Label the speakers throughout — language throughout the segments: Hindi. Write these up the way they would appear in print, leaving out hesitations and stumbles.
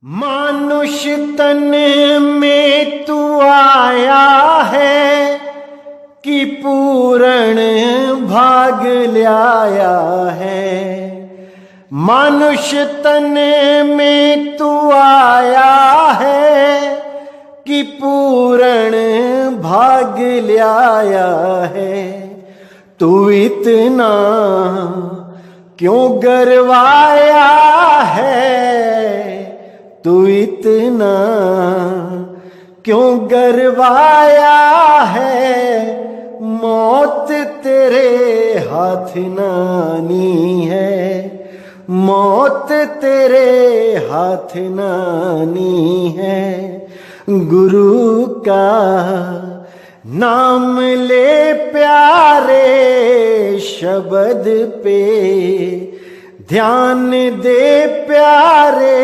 Speaker 1: मानुष तन में तू आया है कि पूर्ण भाग ल्याया है। मानुष तन में तू आया है कि पूर्ण भाग ल्याया है। तू इतना क्यों गरवाया है, तू इतना क्यों गरवाया है। मौत तेरे हाथ नानी है, मौत तेरे हाथ नानी है। गुरु का नाम ले प्यारे, शब्द पे ध्यान दे प्यारे।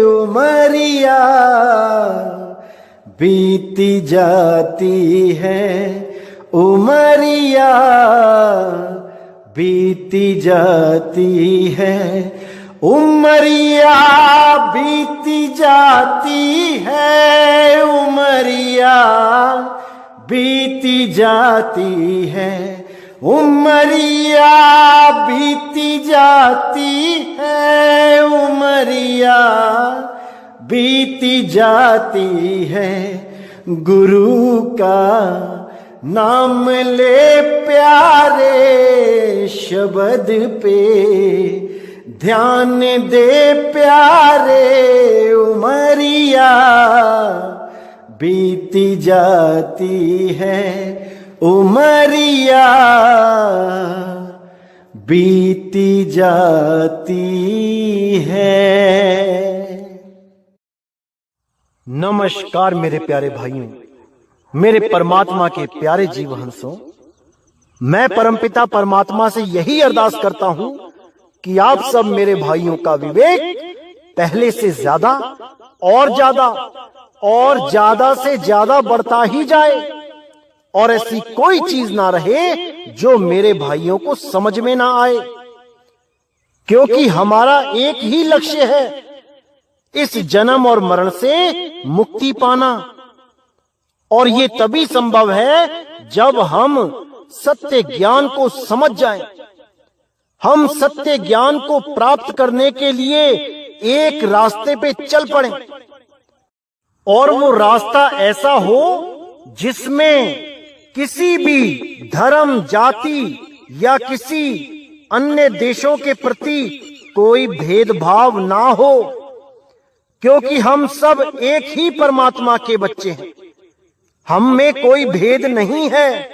Speaker 1: उमरिया बीती जाती है, उमरिया बीती जाती है। उमरिया बीती जाती है, उमरिया बीती जाती है। उमरिया बीती जाती है, उमरिया बीती जाती है। गुरु का नाम ले प्यारे, शब्द पे ध्यान दे प्यारे। उमरिया बीती जाती है, उमरिया बीती जाती है। नमस्कार मेरे प्यारे भाइयों, मेरे परमात्मा के प्यारे जीव हंसों। मैं परमपिता परमात्मा से यही अरदास करता हूं कि आप सब मेरे भाइयों का विवेक पहले से ज्यादा और ज्यादा और ज्यादा से ज्यादा बढ़ता ही जाए, और ऐसी कोई चीज ना रहे जो मेरे भाइयों को समझ में ना आए। क्योंकि हमारा एक ही लक्ष्य है, इस जन्म और मरण से मुक्ति पाना। और ये तभी संभव है जब हम सत्य ज्ञान को समझ जाएं। हम सत्य ज्ञान को प्राप्त करने के लिए एक रास्ते पे चल पड़ें, और वो रास्ता ऐसा हो जिसमें किसी भी धर्म, जाति या किसी अन्य देशों के प्रति कोई भेदभाव ना हो। क्योंकि हम सब एक ही परमात्मा के बच्चे हैं, हम में कोई भेद नहीं है।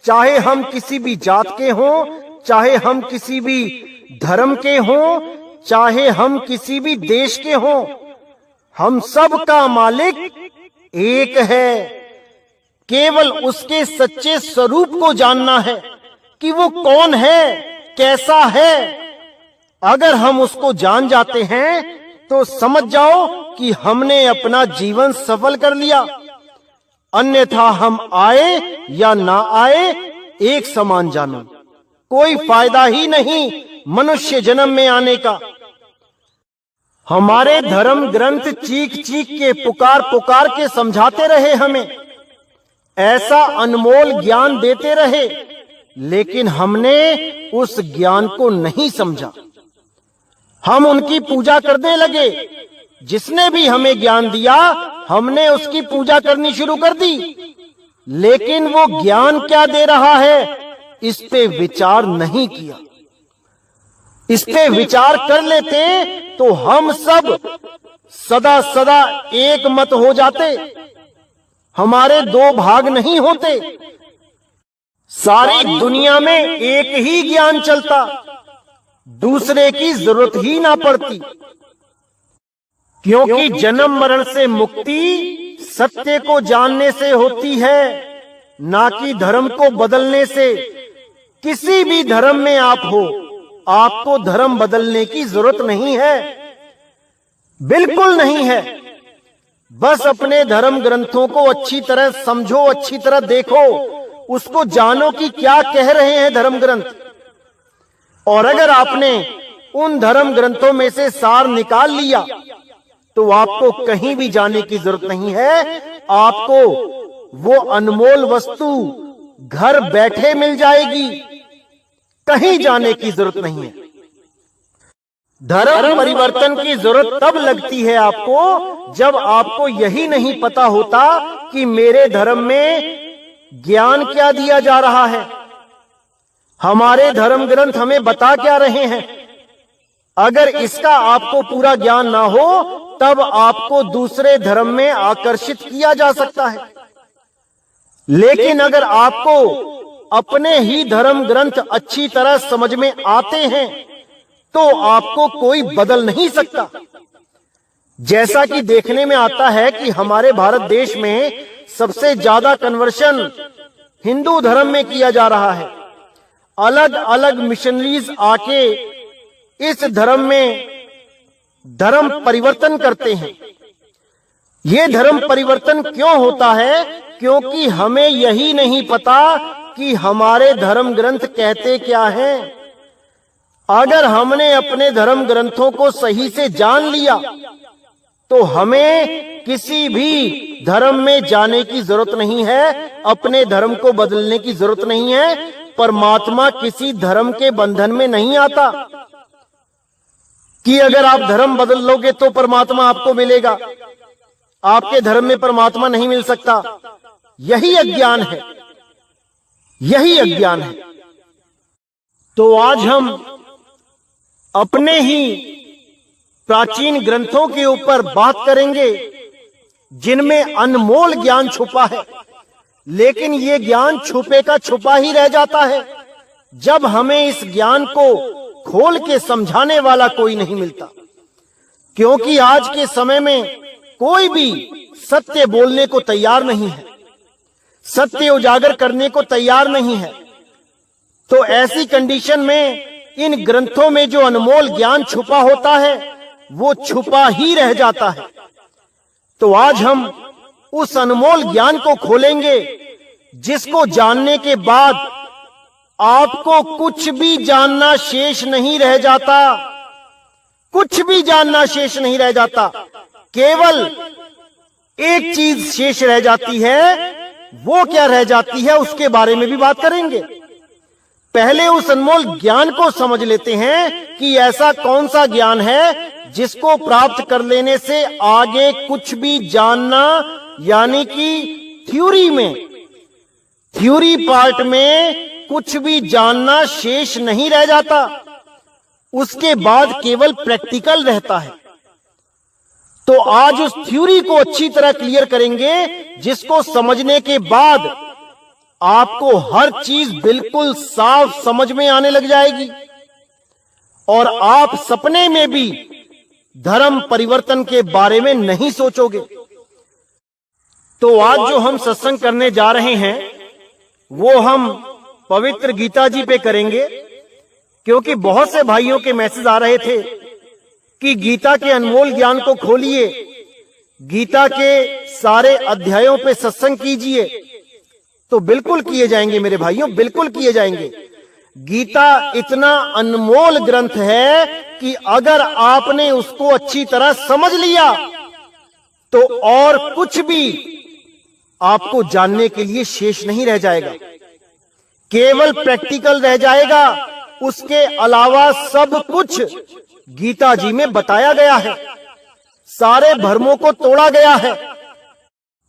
Speaker 1: चाहे हम किसी भी जात के हों, चाहे हम किसी भी धर्म के हों, चाहे हम किसी भी देश के हों, हम सब का मालिक एक है। केवल उसके सच्चे स्वरूप को जानना है कि वो कौन है, कैसा है। अगर हम उसको जान जाते हैं तो समझ जाओ कि हमने अपना जीवन सफल कर लिया। अन्यथा हम आए या ना आए एक समान जानो, कोई फायदा ही नहीं मनुष्य जन्म में आने का। हमारे धर्म ग्रंथ चीख चीख के पुकार पुकार के समझाते रहे हमें, ऐसा अनमोल ज्ञान देते रहे, लेकिन हमने उस ज्ञान को नहीं समझा। हम उनकी पूजा करने लगे। जिसने भी हमें ज्ञान दिया हमने उसकी पूजा करनी शुरू कर दी। लेकिन वो ज्ञान क्या दे रहा है इस पे विचार नहीं किया। इस पे विचार कर लेते तो हम सब सदा सदा एक मत हो जाते, हमारे दो भाग नहीं होते। सारी दुनिया में एक ही ज्ञान चलता, दूसरे की जरूरत ही ना पड़ती। क्योंकि जन्म मरण से मुक्ति सत्य को जानने से होती है, ना कि धर्म को बदलने से। किसी भी धर्म में आप हो, आपको धर्म बदलने की जरूरत नहीं है, बिल्कुल नहीं है। बस अपने धर्म ग्रंथों को अच्छी तरह समझो, अच्छी तरह देखो, उसको जानो कि क्या कह रहे हैं धर्म ग्रंथ। और अगर आपने उन धर्म ग्रंथों में से सार निकाल लिया तो आपको कहीं भी जाने की जरूरत नहीं है। आपको वो अनमोल वस्तु घर बैठे मिल जाएगी, कहीं जाने की जरूरत नहीं है। धर्म परिवर्तन की जरूरत तब लगती है आपको जब आपको यही नहीं पता होता कि मेरे धर्म में ज्ञान क्या दिया जा रहा है, हमारे धर्म ग्रंथ हमें बता क्या रहे हैं। अगर इसका आपको पूरा ज्ञान ना हो तब आपको दूसरे धर्म में आकर्षित किया जा सकता है। लेकिन अगर आपको अपने ही धर्म ग्रंथ अच्छी तरह समझ में आते हैं तो आपको कोई बदल नहीं सकता। जैसा कि देखने में आता है कि हमारे भारत देश में सबसे ज्यादा कन्वर्शन हिंदू धर्म में किया जा रहा है। अलग अलग मिशनरीज आके इस धर्म में धर्म परिवर्तन करते हैं। ये धर्म परिवर्तन क्यों होता है? क्योंकि हमें यही नहीं पता कि हमारे धर्म ग्रंथ कहते क्या हैं। अगर हमने अपने धर्म ग्रंथों को सही से जान लिया तो हमें किसी भी धर्म में जाने की जरूरत नहीं है, अपने धर्म को बदलने की जरूरत नहीं है। परमात्मा किसी धर्म के बंधन में नहीं आता कि अगर आप धर्म बदल लोगे तो परमात्मा आपको मिलेगा। आपके धर्म में परमात्मा नहीं मिल सकता। यही अज्ञान है, यही अज्ञान है। तो आज हम अपने ही प्राचीन ग्रंथों के ऊपर बात करेंगे जिनमें अनमोल ज्ञान छुपा है, लेकिन ये ज्ञान छुपे का छुपा ही रह जाता है जब हमें इस ज्ञान को खोल के समझाने वाला कोई नहीं मिलता। क्योंकि आज के समय में कोई भी सत्य बोलने को तैयार नहीं है, सत्य उजागर करने को तैयार नहीं है। तो ऐसी कंडीशन में इन ग्रंथों में जो अनमोल ज्ञान छुपा होता है वो छुपा ही रह जाता है। तो आज हम उस अनमोल ज्ञान को खोलेंगे जिसको जानने के बाद आपको कुछ भी जानना शेष नहीं रह जाता, कुछ भी जानना शेष नहीं रह जाता। केवल एक चीज शेष रह जाती है। वो क्या रह जाती है उसके बारे में भी बात करेंगे। पहले उस अनमोल ज्ञान को समझ लेते हैं कि ऐसा कौन सा ज्ञान है जिसको प्राप्त कर लेने से आगे कुछ भी जानना, यानी कि थ्योरी पार्ट में कुछ भी जानना शेष नहीं रह जाता। उसके बाद केवल प्रैक्टिकल रहता है। तो आज उस थ्योरी को अच्छी तरह क्लियर करेंगे जिसको समझने के बाद आपको हर चीज बिल्कुल साफ समझ में आने लग जाएगी और आप सपने में भी धर्म परिवर्तन के बारे में नहीं सोचोगे। तो आज जो हम सत्संग करने जा रहे हैं वो हम पवित्र गीता जी पे करेंगे, क्योंकि बहुत से भाइयों के मैसेज आ रहे थे कि गीता के अनमोल ज्ञान को खोलिए, गीता के सारे अध्यायों पे सत्संग कीजिए। तो बिल्कुल किए जाएंगे मेरे भाइयों, बिल्कुल किए जाएंगे। गीता इतना अनमोल ग्रंथ है कि अगर आपने उसको अच्छी तरह समझ लिया तो और कुछ भी आपको जानने के लिए शेष नहीं रह जाएगा, केवल प्रैक्टिकल रह जाएगा। उसके अलावा सब कुछ गीता जी में बताया गया है, सारे भ्रमों को तोड़ा गया है।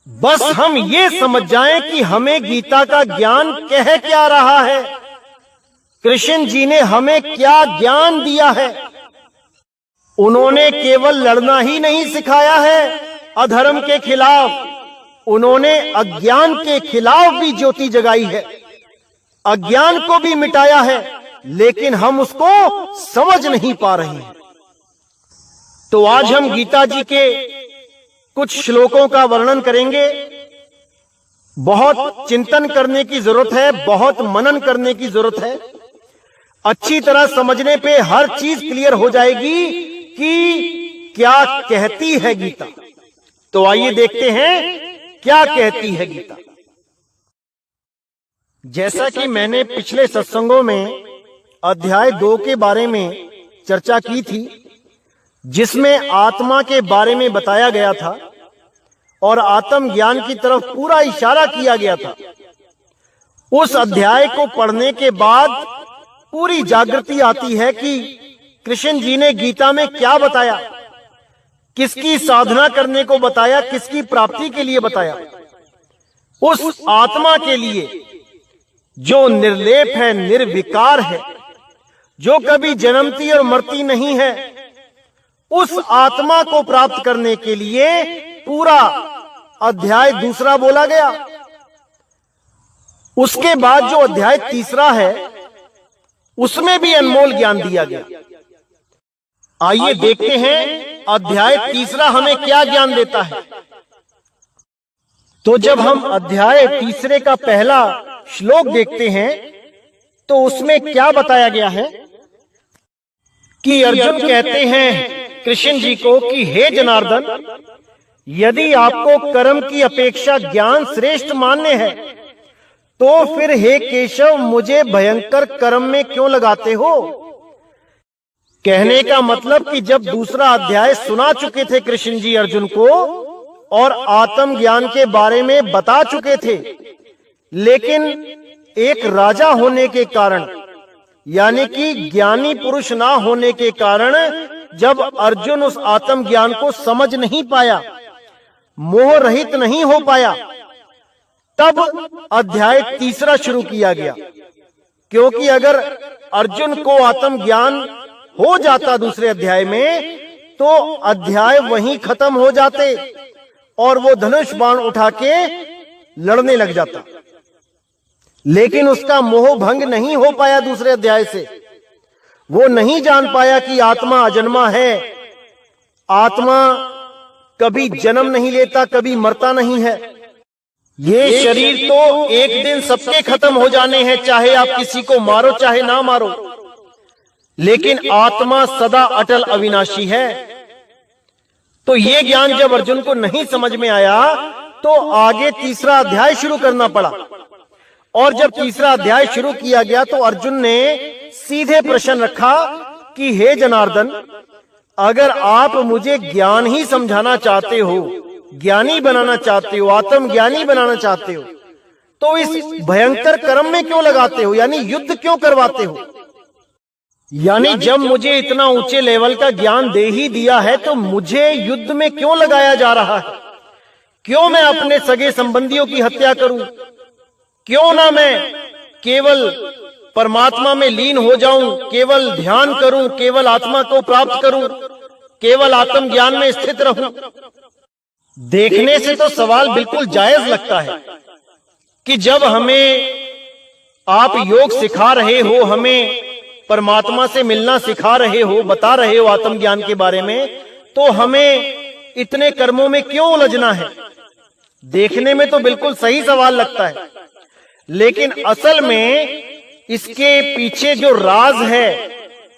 Speaker 1: बस हम ये समझ जाएं कि हमें गीता का ज्ञान कह क्या रहा है, कृष्ण जी ने हमें क्या ज्ञान दिया है। उन्होंने केवल लड़ना ही नहीं सिखाया है अधर्म के खिलाफ, उन्होंने अज्ञान के खिलाफ भी ज्योति जगाई है, अज्ञान को भी मिटाया है, लेकिन हम उसको समझ नहीं पा रहे हैं। तो आज हम गीता जी के कुछ श्लोकों का वर्णन करेंगे। बहुत चिंतन करने की जरूरत है, बहुत मनन करने की जरूरत है। अच्छी तरह समझने पे हर चीज क्लियर हो जाएगी कि क्या कहती है गीता। तो आइए देखते हैं क्या कहती है गीता। जैसा कि मैंने पिछले सत्संगों में अध्याय 2 के बारे में चर्चा की थी जिसमें आत्मा के बारे में बताया गया था और आत्म ज्ञान की तरफ पूरा इशारा किया गया था। उस अध्याय को पढ़ने के बाद पूरी जागृति आती है कि कृष्ण जी ने गीता में क्या बताया, किसकी साधना करने को बताया, किसकी प्राप्ति के लिए बताया। उस आत्मा के लिए जो निर्लेप है, निर्विकार है, जो कभी जन्मती और मरती नहीं है, उस आत्मा को प्राप्त करने के लिए पूरा अध्याय दूसरा बोला गया। उसके बाद जो अध्याय तीसरा है उसमें भी अनमोल ज्ञान दिया गया। आइए देखते हैं अध्याय तीसरा हमें क्या ज्ञान देता है। तो जब हम अध्याय तीसरे का पहला श्लोक देखते हैं तो उसमें क्या बताया गया है कि अर्जुन कहते हैं कृष्ण जी को कि हे जनार्दन, यदि आपको कर्म की अपेक्षा ज्ञान श्रेष्ठ मान्य है तो फिर हे केशव मुझे भयंकर कर्म में क्यों लगाते हो। कहने का मतलब कि जब दूसरा अध्याय सुना चुके थे कृष्ण जी अर्जुन को और आत्म ज्ञान के बारे में बता चुके थे, लेकिन एक राजा होने के कारण, यानी कि ज्ञानी पुरुष ना होने के कारण, जब अर्जुन उस आत्म ज्ञान को समझ नहीं पाया, मोह रहित नहीं हो पाया, तब अध्याय तीसरा शुरू किया गया। क्योंकि अगर अर्जुन को आत्म ज्ञान हो जाता दूसरे अध्याय में तो अध्याय वहीं खत्म हो जाते और वो धनुष बाण उठा के लड़ने लग जाता। लेकिन उसका मोह भंग नहीं हो पाया दूसरे अध्याय से। वो नहीं जान पाया कि आत्मा अजन्मा है, आत्मा कभी जन्म नहीं लेता, कभी मरता नहीं है। ये शरीर तो एक दिन सबके खत्म हो जाने हैं, चाहे आप किसी को मारो चाहे ना मारो, लेकिन आत्मा सदा अटल अविनाशी है। तो ये ज्ञान जब अर्जुन को नहीं समझ में आया तो आगे तीसरा अध्याय शुरू करना पड़ा। और जब तीसरा अध्याय शुरू किया गया तो अर्जुन ने सीधे प्रश्न रखा कि हे जनार्दन, अगर आप मुझे ज्ञान ही समझाना चाहते हो, ज्ञानी बनाना चाहते हो, आत्म ज्ञानी बनाना चाहते हो, तो इस भयंकर कर्म में क्यों लगाते हो, यानी युद्ध क्यों करवाते हो। यानी जब मुझे इतना ऊंचे लेवल का ज्ञान दे ही दिया है तो मुझे युद्ध में क्यों लगाया जा रहा है। क्यों मैं अपने सगे संबंधियों की हत्या करूं, क्यों ना मैं केवल परमात्मा में लीन हो जाऊं, केवल ध्यान करूं, केवल आत्मा को प्राप्त करूं, केवल आत्म ज्ञान में स्थित रहूं। देखने से तो सवाल बिल्कुल जायज लगता है कि जब हमें आप योग सिखा रहे हो, हमें परमात्मा से मिलना सिखा रहे हो, बता रहे हो आत्म ज्ञान के बारे में, तो हमें इतने कर्मों में क्यों उलझना है। देखने में तो बिल्कुल सही सवाल लगता है, लेकिन असल में इसके पीछे जो राज है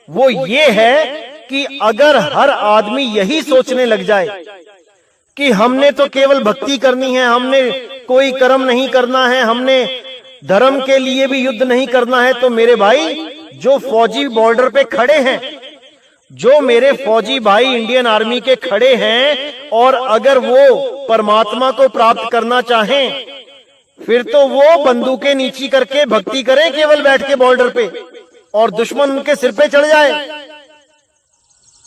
Speaker 1: वो ये है कि अगर हर आदमी यही सोचने लग जाए कि हमने तो केवल भक्ति करनी है, हमने कोई कर्म नहीं करना है, हमने धर्म के लिए भी युद्ध नहीं करना है, तो मेरे भाई जो फौजी बॉर्डर पे खड़े हैं, जो मेरे फौजी भाई इंडियन आर्मी के खड़े हैं, और अगर वो परमात्मा को प्राप्त करना चाहें फिर तो वो बंदूकें नीची करके भक्ति करें केवल बैठ के बॉर्डर पे, और दुश्मन उनके सिर पे चढ़ जाए।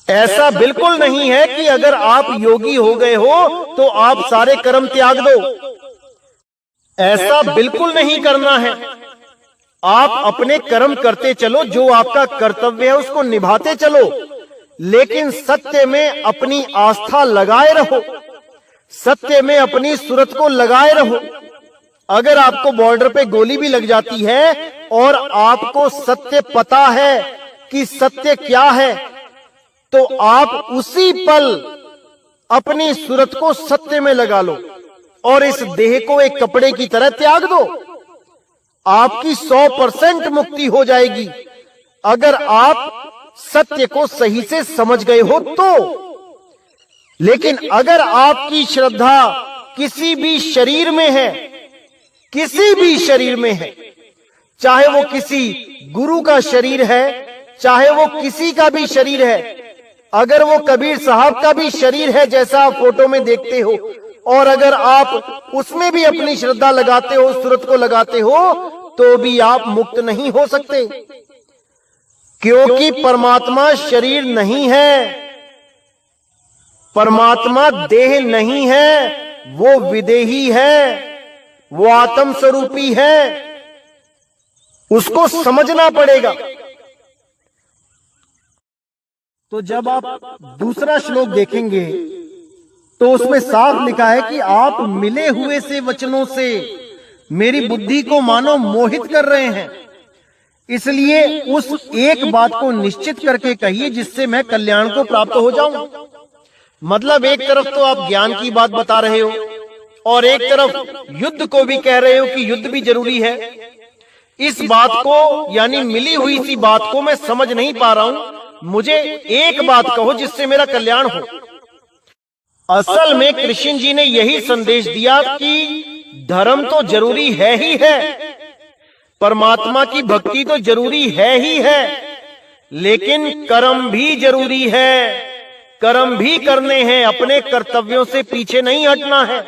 Speaker 1: ऐसा बिल्कुल नहीं है कि अगर आप योगी हो गए हो तो आप सारे कर्म त्याग दो। ऐसा बिल्कुल नहीं करना है। आप अपने कर्म करते चलो, जो आपका कर्तव्य है उसको निभाते चलो, लेकिन सत्य में अपनी आस्था लगाए रहो, सत्य में अपनी सूरत को लगाए रहो। अगर आपको बॉर्डर पे गोली भी लग जाती है और आपको सत्य पता है कि सत्य क्या है, तो आप उसी पल अपनी सूरत को सत्य में लगा लो और इस देह को एक कपड़े की तरह त्याग दो। आपकी 100% मुक्ति हो जाएगी अगर आप सत्य को सही से समझ गए हो तो। लेकिन अगर आपकी श्रद्धा किसी भी शरीर में है, किसी भी शरीर में है, चाहे वो किसी गुरु का शरीर है, चाहे वो किसी का भी शरीर है, अगर वो कबीर साहब का भी शरीर है जैसा आप फोटो में देखते हो, और अगर आप उसमें भी अपनी श्रद्धा लगाते हो, उस सूरत को लगाते हो, तो भी आप मुक्त नहीं हो सकते, क्योंकि परमात्मा शरीर नहीं है, परमात्मा देह नहीं है, वो विदेही है, वो आत्म स्वरूपी है। उसको समझना पड़ेगा। तो जब आप दूसरा श्लोक देखेंगे तो उसमें साफ लिखा है कि आप मिले हुए से वचनों से मेरी बुद्धि को मानो मोहित कर रहे हैं, इसलिए उस एक बात को निश्चित करके कहिए जिससे मैं कल्याण को प्राप्त हो जाऊं। मतलब एक तरफ तो आप ज्ञान की बात बता रहे हो और एक तरफ युद्ध को भी कह रहे हो कि युद्ध भी जरूरी है। इस बात को यानी मिली हुई सी बात को मैं समझ नहीं पा रहा हूं। मुझे एक बात कहो जिससे मेरा कल्याण हो। असल में कृष्ण जी ने यही संदेश दिया कि धर्म तो जरूरी है ही है, परमात्मा की भक्ति तो जरूरी है ही है, लेकिन कर्म भी जरूरी है। कर्म भी करने हैं, अपने कर्तव्यों से पीछे नहीं हटना है।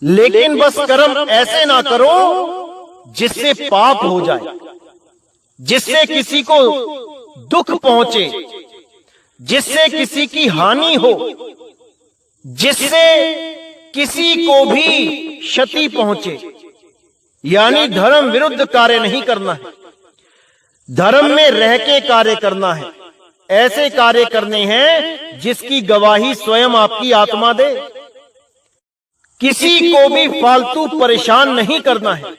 Speaker 1: लेकिन बस कर्म ऐसे ना करो जिससे पाप हो जाए, जिससे किसी को दुख पहुंचे, जिससे किसी की हानि हो, जिससे किसी को भी क्षति पहुंचे। यानी धर्म विरुद्ध कार्य नहीं करना है, धर्म में रह के कार्य करना है। ऐसे कार्य करने हैं जिसकी गवाही स्वयं आपकी आत्मा दे। किसी को भी फालतू परेशान नहीं करना है,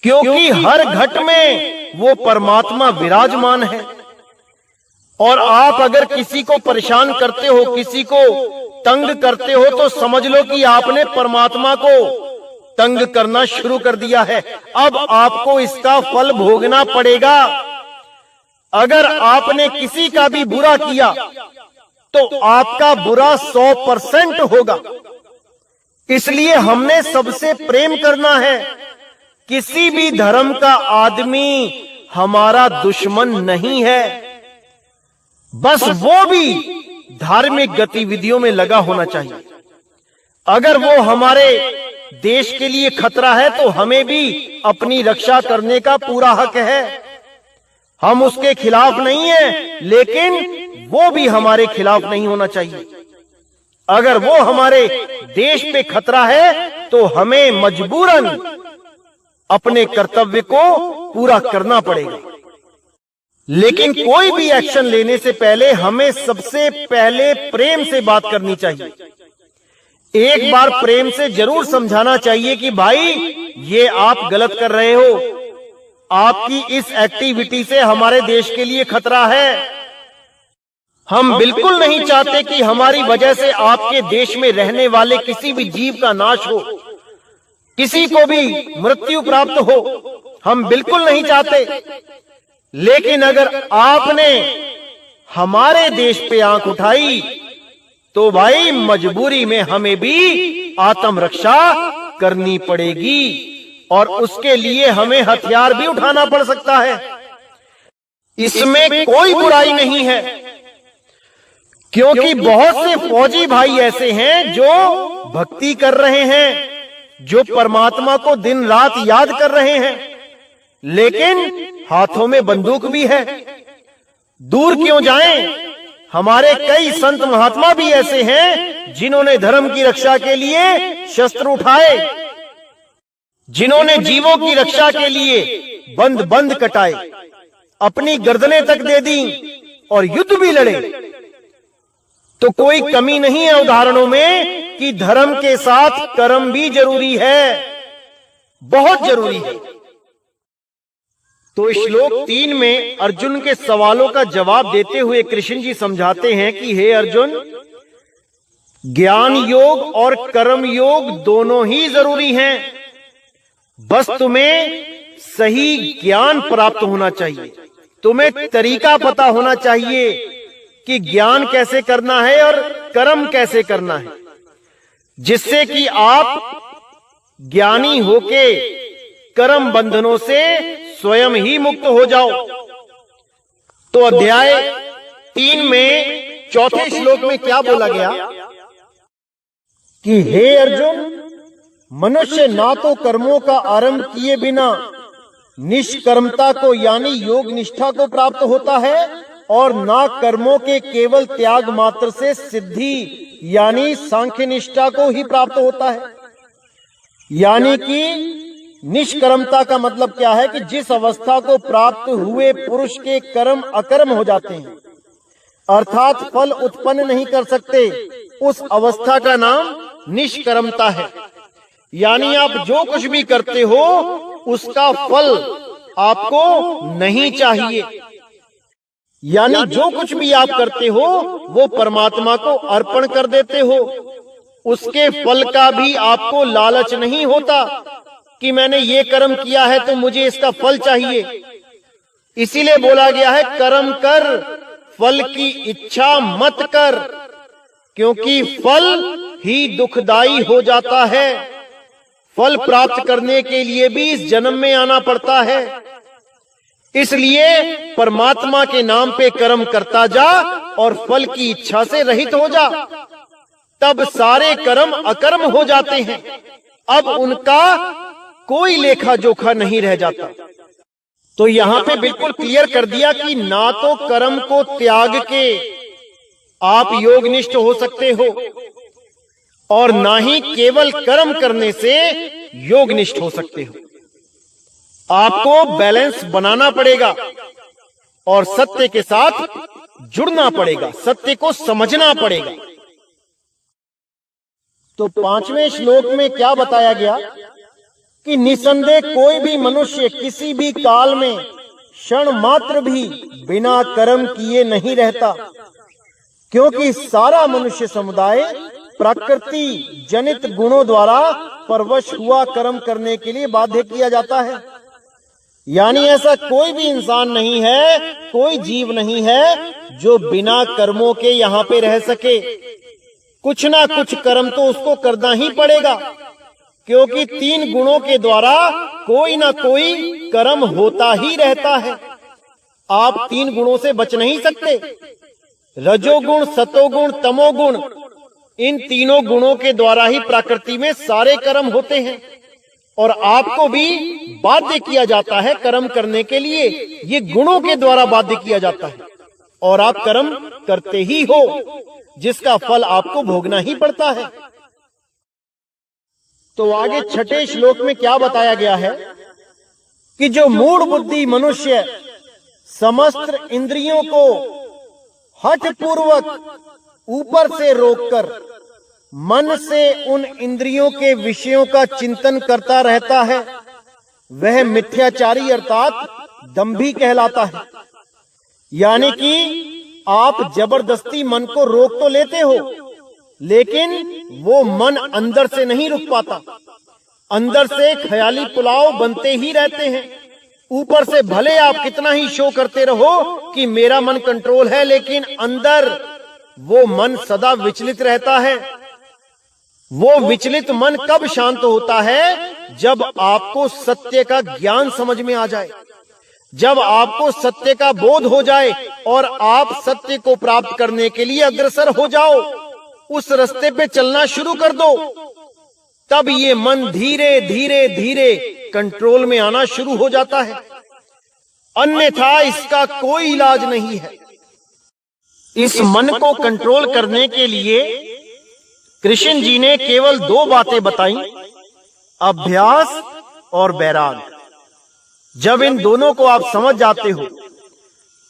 Speaker 1: क्योंकि हर घट में वो परमात्मा विराजमान है। और आप अगर किसी को परेशान करते हो, किसी को तंग करते हो, तो समझ लो कि आपने परमात्मा को तंग करना शुरू कर दिया है। अब आपको इसका फल भोगना पड़ेगा। अगर आपने किसी का भी बुरा किया तो आपका बुरा 100% होगा। इसलिए हमने सबसे प्रेम करना है। किसी भी धर्म का आदमी हमारा दुश्मन नहीं है, बस वो भी धार्मिक गतिविधियों में लगा होना चाहिए। अगर वो हमारे देश के लिए खतरा है तो हमें भी अपनी रक्षा करने का पूरा हक है। हम उसके खिलाफ नहीं हैं, लेकिन वो भी हमारे खिलाफ नहीं होना चाहिए। अगर वो हमारे देश पे खतरा है तो हमें मजबूरन अपने कर्तव्य को पूरा करना पड़ेगा। लेकिन कोई भी एक्शन लेने से पहले हमें सबसे पहले प्रेम से बात करनी चाहिए। एक बार प्रेम से जरूर समझाना चाहिए कि भाई ये आप गलत कर रहे हो, आपकी इस एक्टिविटी से हमारे देश के लिए खतरा है। हम बिल्कुल नहीं चाहते कि हमारी वजह से आपके देश में रहने वाले किसी भी जीव का नाश हो, किसी को भी मृत्यु प्राप्त हो। हम बिल्कुल नहीं चाहते। लेकिन अगर आपने हमारे देश पे आंख उठाई तो भाई मजबूरी में हमें भी आत्मरक्षा करनी पड़ेगी, और उसके लिए हमें हथियार भी उठाना पड़ सकता है। इसमें कोई बुराई नहीं है, क्योंकि बहुत से फौजी भाई ऐसे हैं जो भक्ति कर रहे हैं, जो परमात्मा को दिन रात याद कर रहे हैं, लेकिन हाथों में बंदूक भी है। दूर क्यों जाएं? हमारे कई संत महात्मा भी ऐसे हैं जिन्होंने धर्म की रक्षा के लिए शस्त्र उठाए, जिन्होंने जीवों की रक्षा के लिए बंद कटाए, अपनी गर्दनें तक दे दी और युद्ध भी लड़े। तो कोई कमी नहीं है उदाहरणों में कि धर्म के साथ कर्म भी जरूरी है, बहुत जरूरी है। तो श्लोक 3 में अर्जुन के सवालों का जवाब देते हुए कृष्ण जी समझाते हैं कि हे अर्जुन, ज्ञान योग और कर्म योग दोनों ही जरूरी हैं। बस तुम्हें सही ज्ञान प्राप्त होना चाहिए, तुम्हें तरीका पता होना चाहिए कि ज्ञान कैसे करना है और कर्म कैसे करना है, जिससे कि आप ज्ञानी होके कर्म बंधनों से स्वयं ही मुक्त हो जाओ। तो अध्याय 3 में चौथे श्लोक में क्या बोला गया कि हे अर्जुन, मनुष्य ना तो कर्मों का आरंभ किए बिना निष्कर्मता को यानी योग निष्ठा को प्राप्त होता है और ना कर्मों के केवल त्याग मात्र से सिद्धि यानी सांख्य निष्ठा को ही प्राप्त होता है। यानी कि निष्कर्मता का मतलब क्या है कि जिस अवस्था को प्राप्त हुए पुरुष के कर्म अकर्म हो जाते हैं, अर्थात फल उत्पन्न नहीं कर सकते, उस अवस्था का नाम निष्कर्मता है। यानी आप जो कुछ भी करते हो उसका फल आपको नहीं चाहिए, यानी जो कुछ भी आप करते हो वो परमात्मा को अर्पण कर देते हो। उसके फल का भी आपको लालच नहीं होता कि मैंने ये कर्म किया है तो मुझे इसका फल चाहिए। इसीलिए बोला गया है कर्म कर, फल की इच्छा मत कर, क्योंकि फल ही दुखदाई हो जाता है। फल प्राप्त करने के लिए भी इस जन्म में आना पड़ता है। इसलिए परमात्मा के नाम पे कर्म करता जा और फल की इच्छा से रहित हो जा, तब सारे कर्म अकर्म हो जाते हैं। अब उनका कोई लेखा जोखा नहीं रह जाता। तो यहां पे बिल्कुल क्लियर कर दिया कि ना तो कर्म को त्याग के आप योगनिष्ठ हो सकते हो और ना ही केवल कर्म करने से योगनिष्ठ हो सकते हो। आपको बैलेंस बनाना पड़ेगा और सत्य के साथ जुड़ना पड़ेगा, सत्य को समझना पड़ेगा। तो 5वें श्लोक में क्या बताया गया कि निसंदेह कोई भी मनुष्य किसी भी काल में क्षण मात्र भी बिना कर्म किए नहीं रहता, क्योंकि सारा मनुष्य समुदाय प्रकृति जनित गुणों द्वारा परवश हुआ कर्म करने के लिए बाध्य किया जाता है। यानी ऐसा कोई भी इंसान नहीं है, कोई जीव नहीं है जो बिना कर्मों के यहाँ पे रह सके। कुछ ना कुछ कर्म तो उसको करना ही पड़ेगा, क्योंकि 3 गुणों के द्वारा कोई ना कोई कर्म होता ही रहता है। आप 3 गुणों से बच नहीं सकते। रजोगुण, सतोगुण, तमोगुण, इन तीनों गुणों के द्वारा ही प्रकृति में सारे कर्म होते हैं और आपको भी बाध्य किया जाता है कर्म करने के लिए। ये गुणों के द्वारा बाध्य किया जाता है और आप कर्म करते ही हो, जिसका फल आपको भोगना ही पड़ता है। तो आगे 6ठे श्लोक में क्या बताया गया है कि जो मूढ़ बुद्धि मनुष्य समस्त इंद्रियों को हठ पूर्वक ऊपर से रोककर मन से उन इंद्रियों के विषयों का चिंतन करता रहता है, वह मिथ्याचारी अर्थात दंभी कहलाता है। यानी कि आप जबरदस्ती मन को रोक तो लेते हो, लेकिन वो मन अंदर से नहीं रुक पाता। अंदर से ख्याली पुलाव बनते ही रहते हैं। ऊपर से भले आप कितना ही शो करते रहो कि मेरा मन कंट्रोल है, लेकिन अंदर वो मन सदा विचलित रहता है। वो विचलित मन कब शांत होता है? जब आपको सत्य का ज्ञान समझ में आ जाए, जब आपको सत्य का बोध हो जाए और आप सत्य को प्राप्त करने के लिए अग्रसर हो जाओ, उस रास्ते पे चलना शुरू कर दो, तब ये मन धीरे धीरे धीरे कंट्रोल में आना शुरू हो जाता है। अन्यथा इसका कोई इलाज नहीं है। इस मन को कंट्रोल करने के लिए कृष्ण जी ने केवल 2 बातें बताई, अभ्यास और वैराग। जब इन दोनों को आप समझ जाते हो,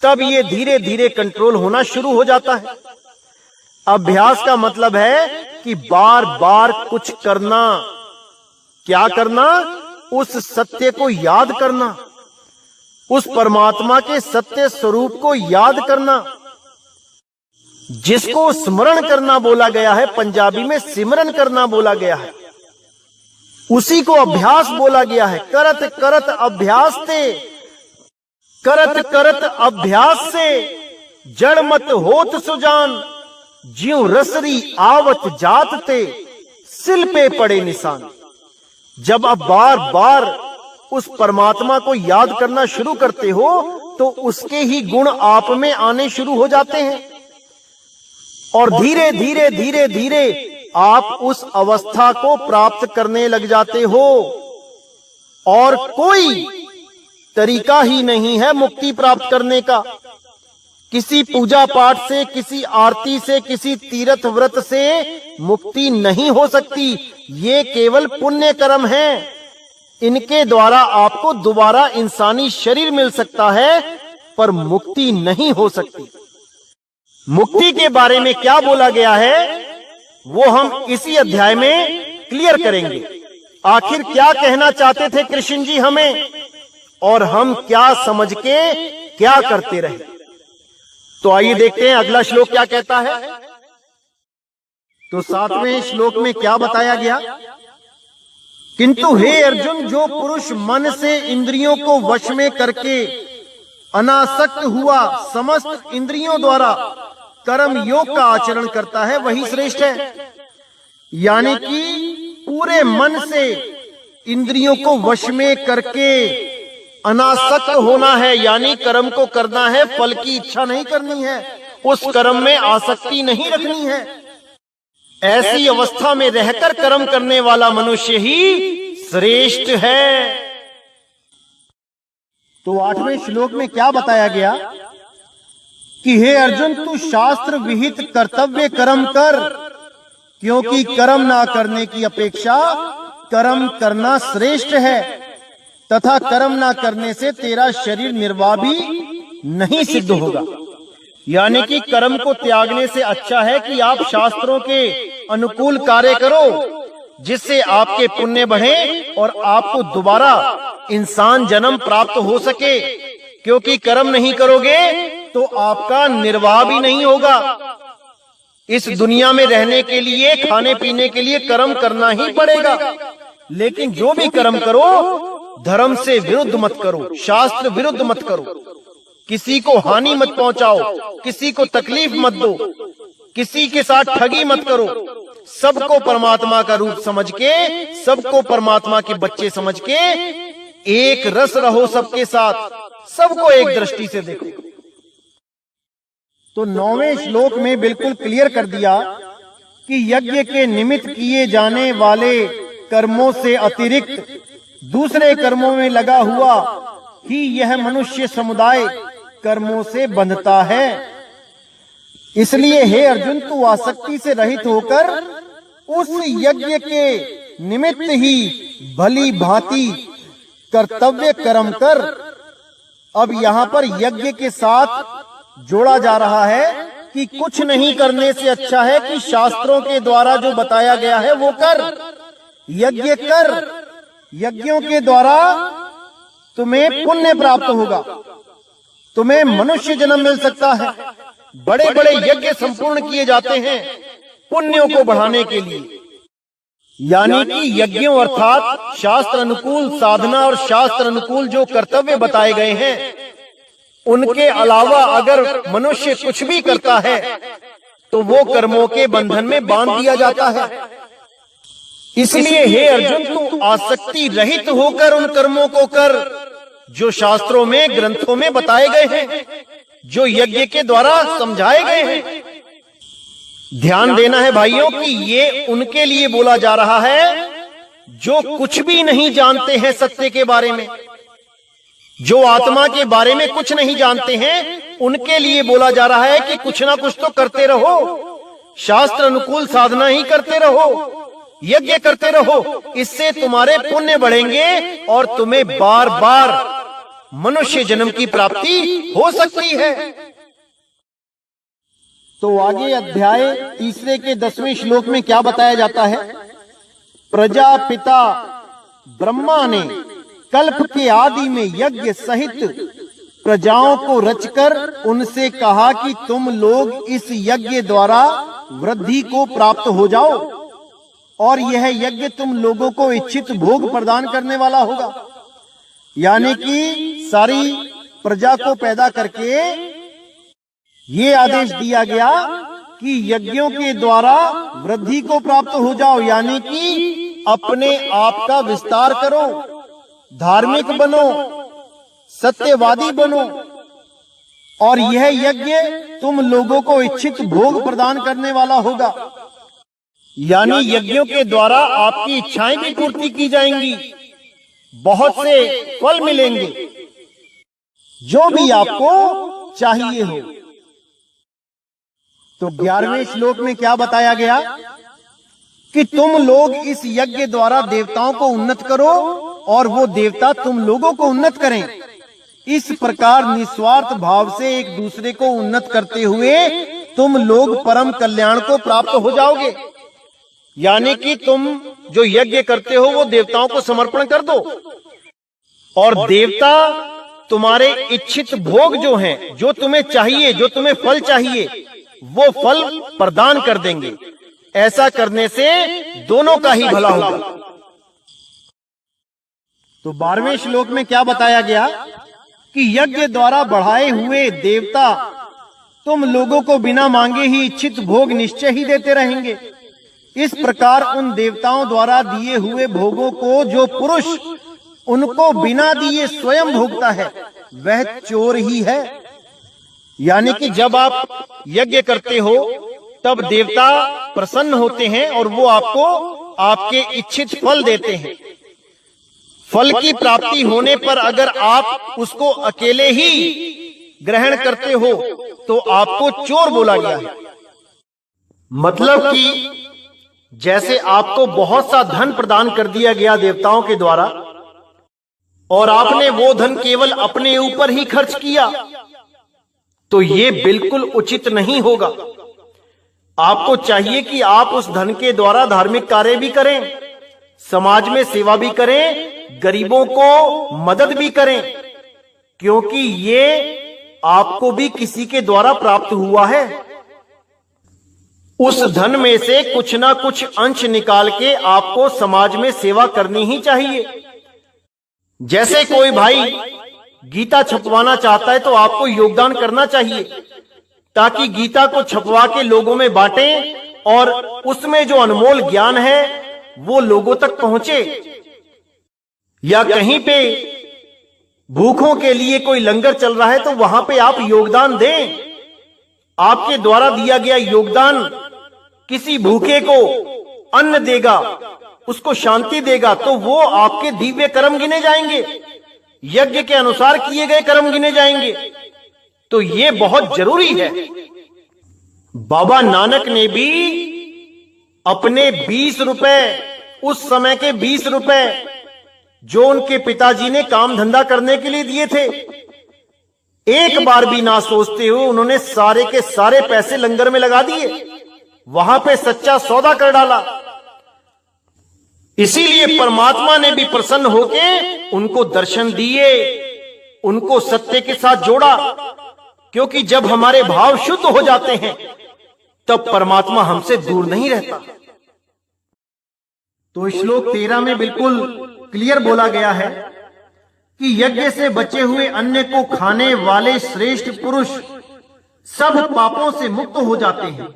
Speaker 1: तब ये धीरे धीरे कंट्रोल होना शुरू हो जाता है। अभ्यास का मतलब है कि बार बार कुछ करना। क्या करना? उस सत्य को याद करना, उस परमात्मा के सत्य स्वरूप को याद करना, जिसको स्मरण करना बोला गया है, पंजाबी में सिमरन करना बोला गया है, उसी को अभ्यास बोला गया है। करत करत अभ्यास ते, करत करत अभ्यास से जड़ मत होत सुजान, ज्यों रसरी आवत जात ते सिल पे पड़े निशान। जब आप बार बार उस परमात्मा को याद करना शुरू करते हो, तो उसके ही गुण आप में आने शुरू हो जाते हैं और धीरे धीरे धीरे धीरे आप उस अवस्था को प्राप्त करने लग जाते हो। और कोई तरीका ही नहीं है मुक्ति प्राप्त करने का। किसी पूजा पाठ से, किसी आरती से, किसी तीर्थ व्रत से मुक्ति नहीं हो सकती। ये केवल पुण्य कर्म हैं। इनके द्वारा आपको दोबारा इंसानी शरीर मिल सकता है, पर मुक्ति नहीं हो सकती। मुक्ति के बारे में क्या बोला गया है वो हम इसी अध्याय में क्लियर करेंगे। आखिर क्या कहना चाहते थे कृष्ण जी हमें, और हम क्या समझ के क्या करते रहे। तो आइए देखते हैं अगला श्लोक क्या कहता है। तो 7वें श्लोक में क्या बताया गया, किंतु हे अर्जुन, जो पुरुष मन से इंद्रियों को वश में करके अनासक्त हुआ समस्त इंद्रियों द्वारा कर्म योग का आचरण करता है वही श्रेष्ठ है। यानी कि पूरे मन से इंद्रियों को वश में करके अनासक्त होना है, यानी कर्म को करना है, फल की इच्छा नहीं करनी है, उस कर्म में आसक्ति नहीं रखनी है। ऐसी अवस्था में रहकर कर्म करने वाला मनुष्य ही श्रेष्ठ है। तो 8वें श्लोक में क्या बताया गया कि हे अर्जुन, तू शास्त्र विहित कर्तव्य कर्म कर, क्योंकि कर्म ना करने की अपेक्षा कर्म करना श्रेष्ठ है, तथा कर्म ना करने से तेरा शरीर निर्वाह भी नहीं सिद्ध होगा। यानी कि कर्म को त्यागने से अच्छा है कि आप शास्त्रों के अनुकूल कार्य करो, जिससे आपके पुण्य बढ़े और आपको दोबारा इंसान जन्म प्राप्त हो सके। क्योंकि कर्म नहीं करोगे तो आपका निर्वाह भी नहीं होगा। इस दुनिया में रहने के लिए, खाने पीने के लिए कर्म करना ही पड़ेगा। लेकिन जो भी कर्म करो, धर्म से विरुद्ध मत करो, शास्त्र विरुद्ध मत करो, किसी को हानि मत पहुंचाओ, किसी को तकलीफ मत दो, किसी के साथ ठगी मत करो। सबको परमात्मा का रूप समझ के, सबको परमात्मा के बच्चे समझ के एक रस रहो सबके साथ, सबको एक दृष्टि से देखो। तो 9वें श्लोक में बिल्कुल क्लियर कर दिया कि यज्ञ के निमित्त किए जाने वाले कर्मों से अतिरिक्त दूसरे कर्मों में लगा हुआ ही यह मनुष्य समुदाय कर्मों से बंधता है। इसलिए हे अर्जुन, तू आसक्ति से रहित होकर उस यज्ञ के निमित्त ही भली भांति कर्तव्य कर्म कर। अब यहाँ पर यज्ञ के साथ जोड़ा जा रहा है कि कुछ नहीं करने से अच्छा है कि शास्त्रों के द्वारा जो बताया गया है वो कर, यज्ञ कर। यज्ञों के द्वारा तुम्हें पुण्य प्राप्त होगा, तुम्हें मनुष्य जन्म मिल सकता है। बड़े बड़े यज्ञ संपूर्ण किए जाते हैं पुण्यों को बढ़ाने के लिए। यानी कि यज्ञों अर्थात शास्त्र अनुकूल साधना और शास्त्र अनुकूल जो कर्तव्य बताए गए हैं, उनके अलावा अगर मनुष्य कुछ भी करता है तो वो कर्मों के बंधन में बांध दिया जाता है। इसलिए हे अर्जुन, तू आसक्ति रहित होकर उन कर्मों को कर जो शास्त्रों में, ग्रंथों में बताए गए हैं, जो यज्ञ के द्वारा समझाए गए हैं। ध्यान देना है भाइयों कि ये उनके लिए बोला जा रहा है जो कुछ भी नहीं जानते हैं सत्य के बारे में, जो आत्मा के बारे में कुछ नहीं जानते हैं। उनके लिए बोला जा रहा है कि कुछ ना कुछ तो करते रहो, शास्त्र अनुकूल साधना ही करते रहो, यज्ञ करते रहो। इससे तुम्हारे पुण्य बढ़ेंगे और तुम्हें बार बार मनुष्य जन्म की प्राप्ति हो सकती है। तो आगे अध्याय 3 के 10वें श्लोक में क्या बताया जाता है। प्रजापिता ब्रह्मा ने कल्प के आदि में यज्ञ सहित प्रजाओं को रचकर उनसे कहा कि तुम लोग इस यज्ञ द्वारा वृद्धि को प्राप्त हो जाओ, और यह यज्ञ तुम लोगों को इच्छित भोग प्रदान करने वाला होगा। यानी कि सारी प्रजा को पैदा करके ये आदेश दिया गया कि यज्ञों के द्वारा वृद्धि को प्राप्त हो जाओ, यानी कि अपने आप का विस्तार करो, धार्मिक बनो, सत्यवादी बनो, और यह यज्ञ तुम लोगों को इच्छित भोग प्रदान करने वाला होगा। यानी यज्ञों के द्वारा आपकी इच्छाएं भी पूर्ति की जाएंगी, बहुत से फल मिलेंगे, जो भी आपको चाहिए हो। तो 11वें श्लोक में क्या बताया गया कि तुम लोग इस यज्ञ द्वारा देवताओं को उन्नत करो और वो देवता तुम लोगों को उन्नत करें। इस प्रकार निस्वार्थ भाव से एक दूसरे को उन्नत करते हुए तुम लोग परम कल्याण को प्राप्त हो जाओगे। यानी कि तुम जो यज्ञ करते हो वो देवताओं को समर्पण कर दो और देवता तुम्हारे इच्छित भोग जो हैं, जो तुम्हें चाहिए, जो तुम्हें फल चाहिए, वो फल प्रदान कर देंगे। ऐसा करने से दोनों का ही भला होगा। तो 12वें श्लोक में क्या बताया गया कि यज्ञ द्वारा बढ़ाए हुए देवता तुम लोगों को बिना मांगे ही इच्छित भोग निश्चय ही देते रहेंगे। इस प्रकार उन देवताओं द्वारा दिए हुए भोगों को जो पुरुष उनको बिना दिए स्वयं भोगता है वह चोर ही है। यानी कि जब आप यज्ञ करते हो तब देवता प्रसन्न होते हैं और वो आपको आपके इच्छित फल देते हैं। फल की प्राप्ति होने पर अगर आप उसको अकेले ही ग्रहण करते हो तो आपको चोर बोला गया है। मतलब कि जैसे आपको बहुत सा धन प्रदान कर दिया गया देवताओं के द्वारा और आपने वो धन केवल अपने ऊपर ही खर्च किया, तो ये बिल्कुल उचित नहीं होगा। आपको चाहिए कि आप उस धन के द्वारा धार्मिक कार्य भी करें, समाज में सेवा भी करें, गरीबों को मदद भी करें, क्योंकि ये आपको भी किसी के द्वारा प्राप्त हुआ है। उस धन में से कुछ ना कुछ अंश निकाल के आपको समाज में सेवा करनी ही चाहिए। जैसे कोई भाई गीता छपवाना चाहता है तो आपको योगदान करना चाहिए ताकि गीता को छपवा के लोगों में बांटें और उसमें जो अनमोल ज्ञान है वो लोगों तक पहुंचे। या कहीं पे भूखों के लिए कोई लंगर चल रहा है तो वहां पे आप योगदान दें। आपके द्वारा दिया गया योगदान किसी भूखे को अन्न देगा, उसको शांति देगा, तो वो आपके दिव्य कर्म गिने जाएंगे, यज्ञ के अनुसार किए गए कर्म गिने जाएंगे। तो ये बहुत जरूरी है। बाबा नानक ने भी अपने 20 रुपए, उस समय के 20 रुपए जो उनके पिताजी ने काम धंधा करने के लिए दिए थे, एक बार भी ना सोचते हुए उन्होंने सारे के सारे पैसे लंगर में लगा दिए, वहां पे सच्चा सौदा कर डाला। इसीलिए परमात्मा ने भी प्रसन्न होके उनको दर्शन दिए, उनको सत्य के साथ जोड़ा, क्योंकि जब हमारे भाव शुद्ध हो जाते हैं तब परमात्मा हमसे दूर नहीं रहता। तो श्लोक 13 में बिल्कुल क्लियर बोला गया है कि यज्ञ से बचे हुए अन्न को खाने वाले श्रेष्ठ पुरुष सब पापों से मुक्त हो जाते हैं।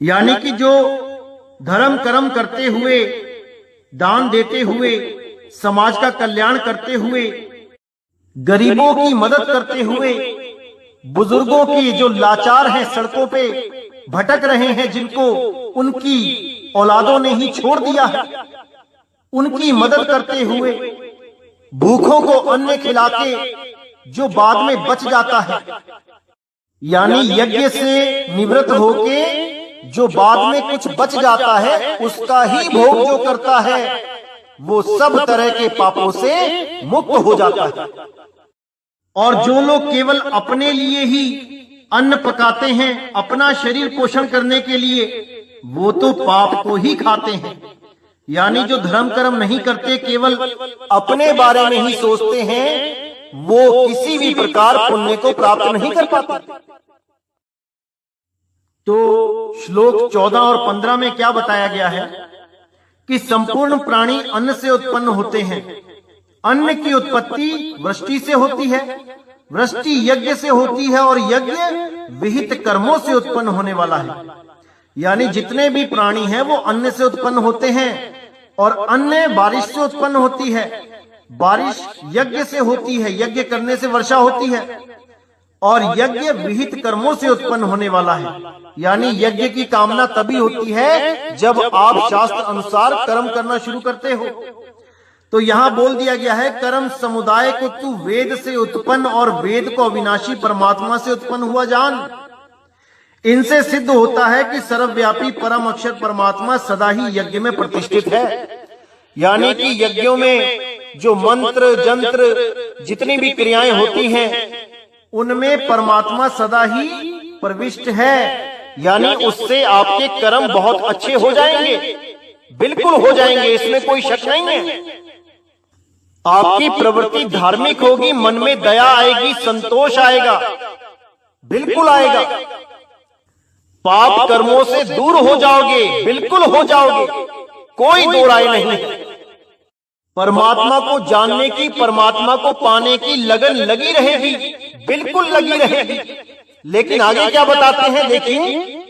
Speaker 1: यानी कि जो धर्म कर्म करते हुए, दान देते हुए, समाज का कल्याण करते हुए, गरीबों की मदद करते हुए, बुजुर्गों की जो लाचार हैं, सड़कों पे भटक रहे हैं, जिनको उनकी औलादों ने ही छोड़ दिया है, उनकी मदद करते हुए, भूखों को अन्न खिला के जो बाद में बच जाता है, यानी यज्ञ से निवृत्त होके जो बाद में कुछ बच जाता है उसका ही भोग जो करता है वो सब तरह के पापों से मुक्त हो जाता है। और जो लोग केवल अपने लिए ही अन्न पकाते हैं, अपना शरीर पोषण करने के लिए, वो तो पाप को ही खाते हैं। यानी जो धर्म कर्म नहीं करते, केवल अपने बारे में ही सोचते हैं, वो किसी भी प्रकार पुण्य को प्राप्त नहीं कर पाते। तो श्लोक 14 और 15 में क्या बताया गया है कि संपूर्ण प्राणी अन्न से उत्पन्न होते हैं। अन्न की उत्पत्ति वृष्टि से होती है, वृष्टि यज्ञ से होती है और यज्ञ विहित कर्मों से उत्पन्न होने वाला है। यानी जितने भी प्राणी हैं वो अन्न से उत्पन्न होते हैं और अन्न बारिश से उत्पन्न होती है, बारिश यज्ञ से होती है, यज्ञ करने से वर्षा होती है। और यज्ञ विहित कर्मों से उत्पन्न होने वाला है। यानी यज्ञ की कामना तभी होती है जब आप शास्त्र अनुसार कर्म करना शुरू करते हो। तो यहाँ बोल दिया गया है, कर्म समुदाय को तू वेद से उत्पन्न और वेद को अविनाशी परमात्मा से उत्पन्न हुआ जान। इनसे सिद्ध होता है कि सर्वव्यापी परम अक्षर परमात्मा सदा ही यज्ञ में प्रतिष्ठित है। यानी कि यज्ञों में जो मंत्र जंत्र जितनी भी क्रियाएं होती हैं उनमें परमात्मा सदा ही प्रविष्ट है। यानी उससे आपके कर्म बहुत अच्छे हो जाएंगे, बिल्कुल हो जाएंगे, इसमें कोई शक नहीं है। आपकी प्रवृत्ति धार्मिक होगी, मन में दया आएगी, संतोष आएगा, बिल्कुल आएगा। पाप कर्मों से दूर हो जाओगे, बिल्कुल हो जाओगे, कोई दो राय नहीं है। परमात्मा को जानने की, परमात्मा को पाने की लगन लगी रहेगी, बिल्कुल लगी रहेगी। लेकिन आगे क्या बताते हैं देखिए,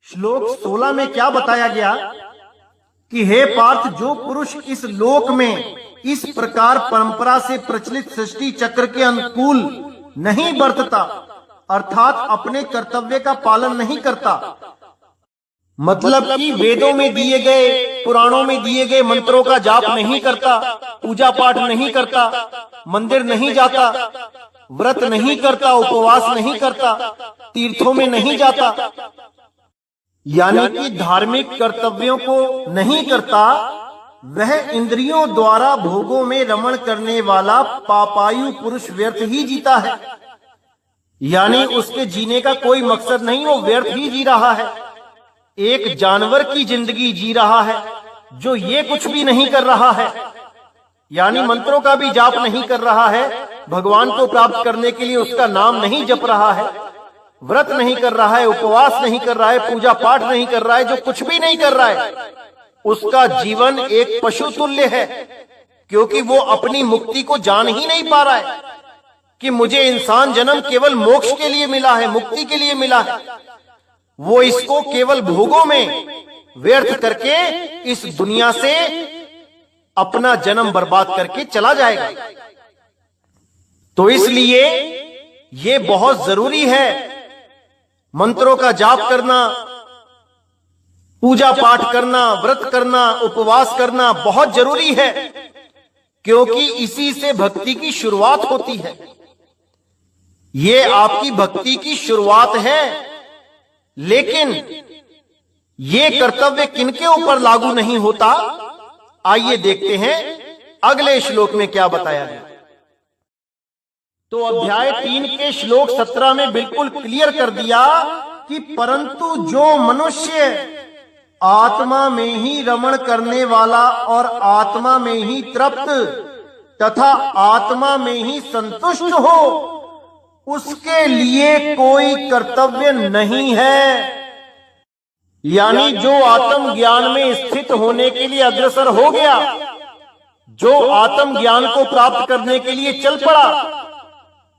Speaker 1: श्लोक 16 में क्या बताया गया कि हे पार्थ, जो पुरुष इस लोक में इस प्रकार परंपरा से प्रचलित सृष्टि चक्र के अनुकूल नहीं बरतता, अर्थात अपने कर्तव्य का पालन नहीं करता, मतलब कि वेदों में दिए गए, पुराणों में दिए गए मंत्रों का जाप नहीं करता, पूजा पाठ नहीं करता, मंदिर नहीं जाता, व्रत नहीं करता, उपवास नहीं करता, तीर्थों में नहीं जाता, यानी कि धार्मिक कर्तव्यों को नहीं करता, वह इंद्रियों द्वारा भोगों में रमण करने वाला पापायु पुरुष व्यर्थ ही जीता है। यानी उसके जीने का कोई मकसद नहीं, वो व्यर्थ ही जी रहा है, एक जानवर की जिंदगी जी रहा है जो ये कुछ भी नहीं कर रहा है। यानी मंत्रों का भी जाप नहीं कर रहा है, भगवान को प्राप्त करने के लिए उसका नाम नहीं जप रहा है, व्रत नहीं कर रहा है, उपवास नहीं कर रहा है, पूजा पाठ नहीं कर रहा है, जो कुछ भी नहीं कर रहा है, उसका जीवन एक पशु तुल्य है। क्योंकि वो अपनी मुक्ति को जान ही नहीं पा रहा है कि मुझे इंसान जन्म केवल मोक्ष के लिए मिला है, मुक्ति के लिए मिला है। वो इसको केवल भोगों में व्यर्थ करके इस दुनिया से अपना जन्म बर्बाद करके चला जाएगा। तो इसलिए ये बहुत जरूरी है, मंत्रों का जाप करना, पूजा पाठ करना, व्रत करना, उपवास करना बहुत जरूरी है, क्योंकि इसी से भक्ति की शुरुआत होती है। ये आपकी भक्ति की शुरुआत है। लेकिन ये कर्तव्य किनके ऊपर लागू नहीं होता, आइए देखते हैं अगले श्लोक में क्या बताया गया। तो अध्याय 3 के श्लोक 17 में बिल्कुल क्लियर कर दिया कि परंतु जो मनुष्य आत्मा में ही रमण करने वाला और आत्मा में ही तृप्त तथा आत्मा में ही संतुष्ट हो, उसके लिए कोई कर्तव्य नहीं है। यानी जो आत्म ज्ञान में स्थित होने के लिए अग्रसर हो गया, जो आत्म ज्ञान को प्राप्त करने के लिए चल पड़ा,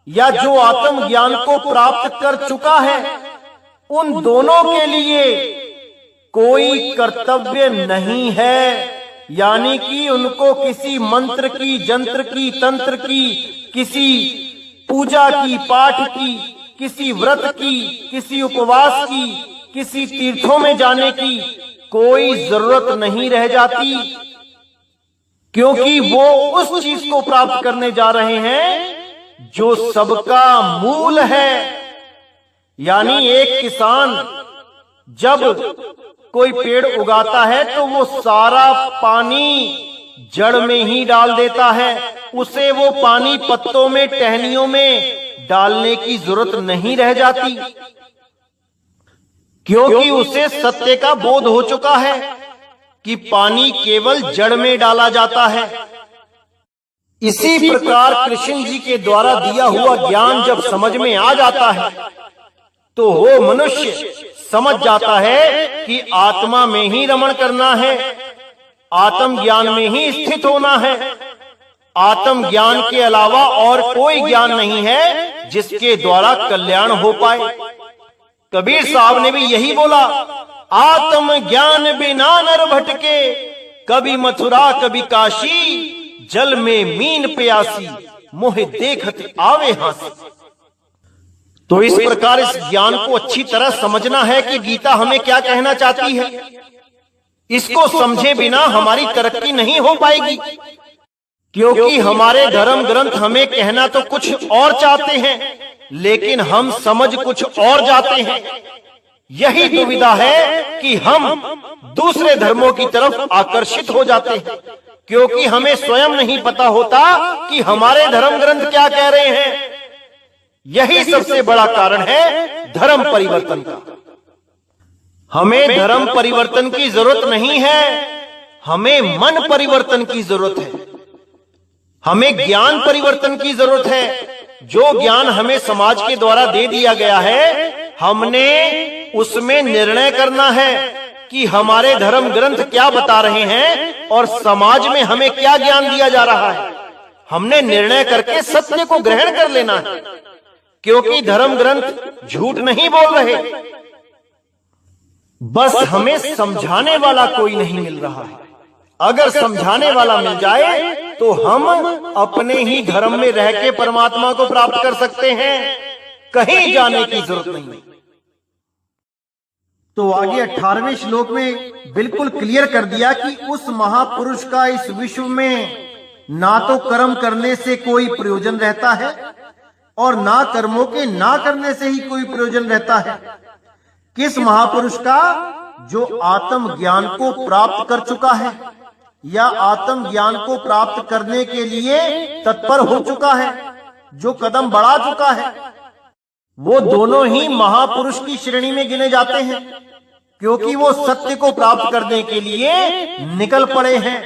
Speaker 1: या जो आत्म ज्ञान को प्राप्त कर चुका है, उन दोनों के लिए कोई कर्तव्य नहीं है। यानी कि उनको किसी मंत्र की, जंत्र की, तंत्र की, किसी पूजा की, पाठ की, किसी व्रत की, किसी उपवास की, किसी तीर्थों में जाने की कोई जरूरत नहीं रह जाती, क्योंकि वो उस चीज को प्राप्त करने जा रहे हैं जो सबका मूल है। यानी एक किसान जब कोई पेड़ उगाता है तो वो सारा पानी जड़ में ही डाल देता है, उसे वो पानी पत्तों में, टहनियों में डालने की जरूरत नहीं रह जाती, क्योंकि उसे सत्य का बोध हो चुका है कि पानी केवल जड़ में डाला जाता है। इसी प्रकार कृष्ण जी के द्वारा दिया हुआ ज्ञान जब समझ में आ जाता है तो वो मनुष्य समझ जाता है कि आत्मा में ही रमण करना है, आत्म ज्ञान में ही स्थित होना है। आत्म ज्ञान के अलावा और कोई ज्ञान नहीं है जिसके द्वारा कल्याण हो पाए। कबीर साहब ने भी यही बोला, आत्म ज्ञान बिना नर भटके, कभी मथुरा कभी काशी, जल में मीन प्यासी, मोहे देखत आवे हांसी। तो इस प्रकार इस ज्ञान को अच्छी तरह समझना है कि गीता हमें क्या कहना चाहती है। इसको समझे बिना हमारी तरक्की नहीं हो पाएगी, क्योंकि हमारे धर्म ग्रंथ हमें कहना तो कुछ और चाहते हैं, लेकिन हम समझ कुछ और जाते हैं। यही दुविधा है कि हम दूसरे धर्मों की तरफ आकर्षित हो जाते हैं, क्योंकि हमें स्वयं नहीं पता होता कि हमारे धर्म ग्रंथ क्या कह रहे हैं। यही सबसे बड़ा कारण है धर्म परिवर्तन का। हमें धर्म परिवर्तन की जरूरत नहीं है, हमें मन परिवर्तन की जरूरत है। हमें ज्ञान परिवर्तन की जरूरत है। जो ज्ञान हमें समाज के द्वारा दे दिया गया है, हमने उसमें निर्णय करना है कि हमारे धर्म ग्रंथ क्या बता रहे हैं और समाज में हमें क्या ज्ञान दिया जा रहा है। हमने निर्णय करके सत्य को ग्रहण कर लेना है, क्योंकि धर्म ग्रंथ झूठ नहीं बोल रहे। बस हमें समझाने वाला कोई नहीं मिल रहा है। अगर समझाने वाला मिल जाए तो हम अपने ही धर्म में रह के परमात्मा को प्राप्त कर सकते हैं, कहीं जाने की जरूरत नहीं। तो आगे 18वें श्लोक में बिल्कुल क्लियर कर दिया कि उस महापुरुष का इस विश्व में ना तो कर्म करने से कोई प्रयोजन रहता है और ना कर्मों के ना करने से ही कोई प्रयोजन रहता है। किस महापुरुष का? जो आत्म ज्ञान को प्राप्त कर चुका है या आत्म ज्ञान को प्राप्त करने के लिए तत्पर हो चुका है, जो कदम बढ़ा चुका है। वो दोनों ही महापुरुष की श्रेणी में गिने जाते हैं, क्योंकि वो सत्य को प्राप्त करने के लिए निकल पड़े हैं।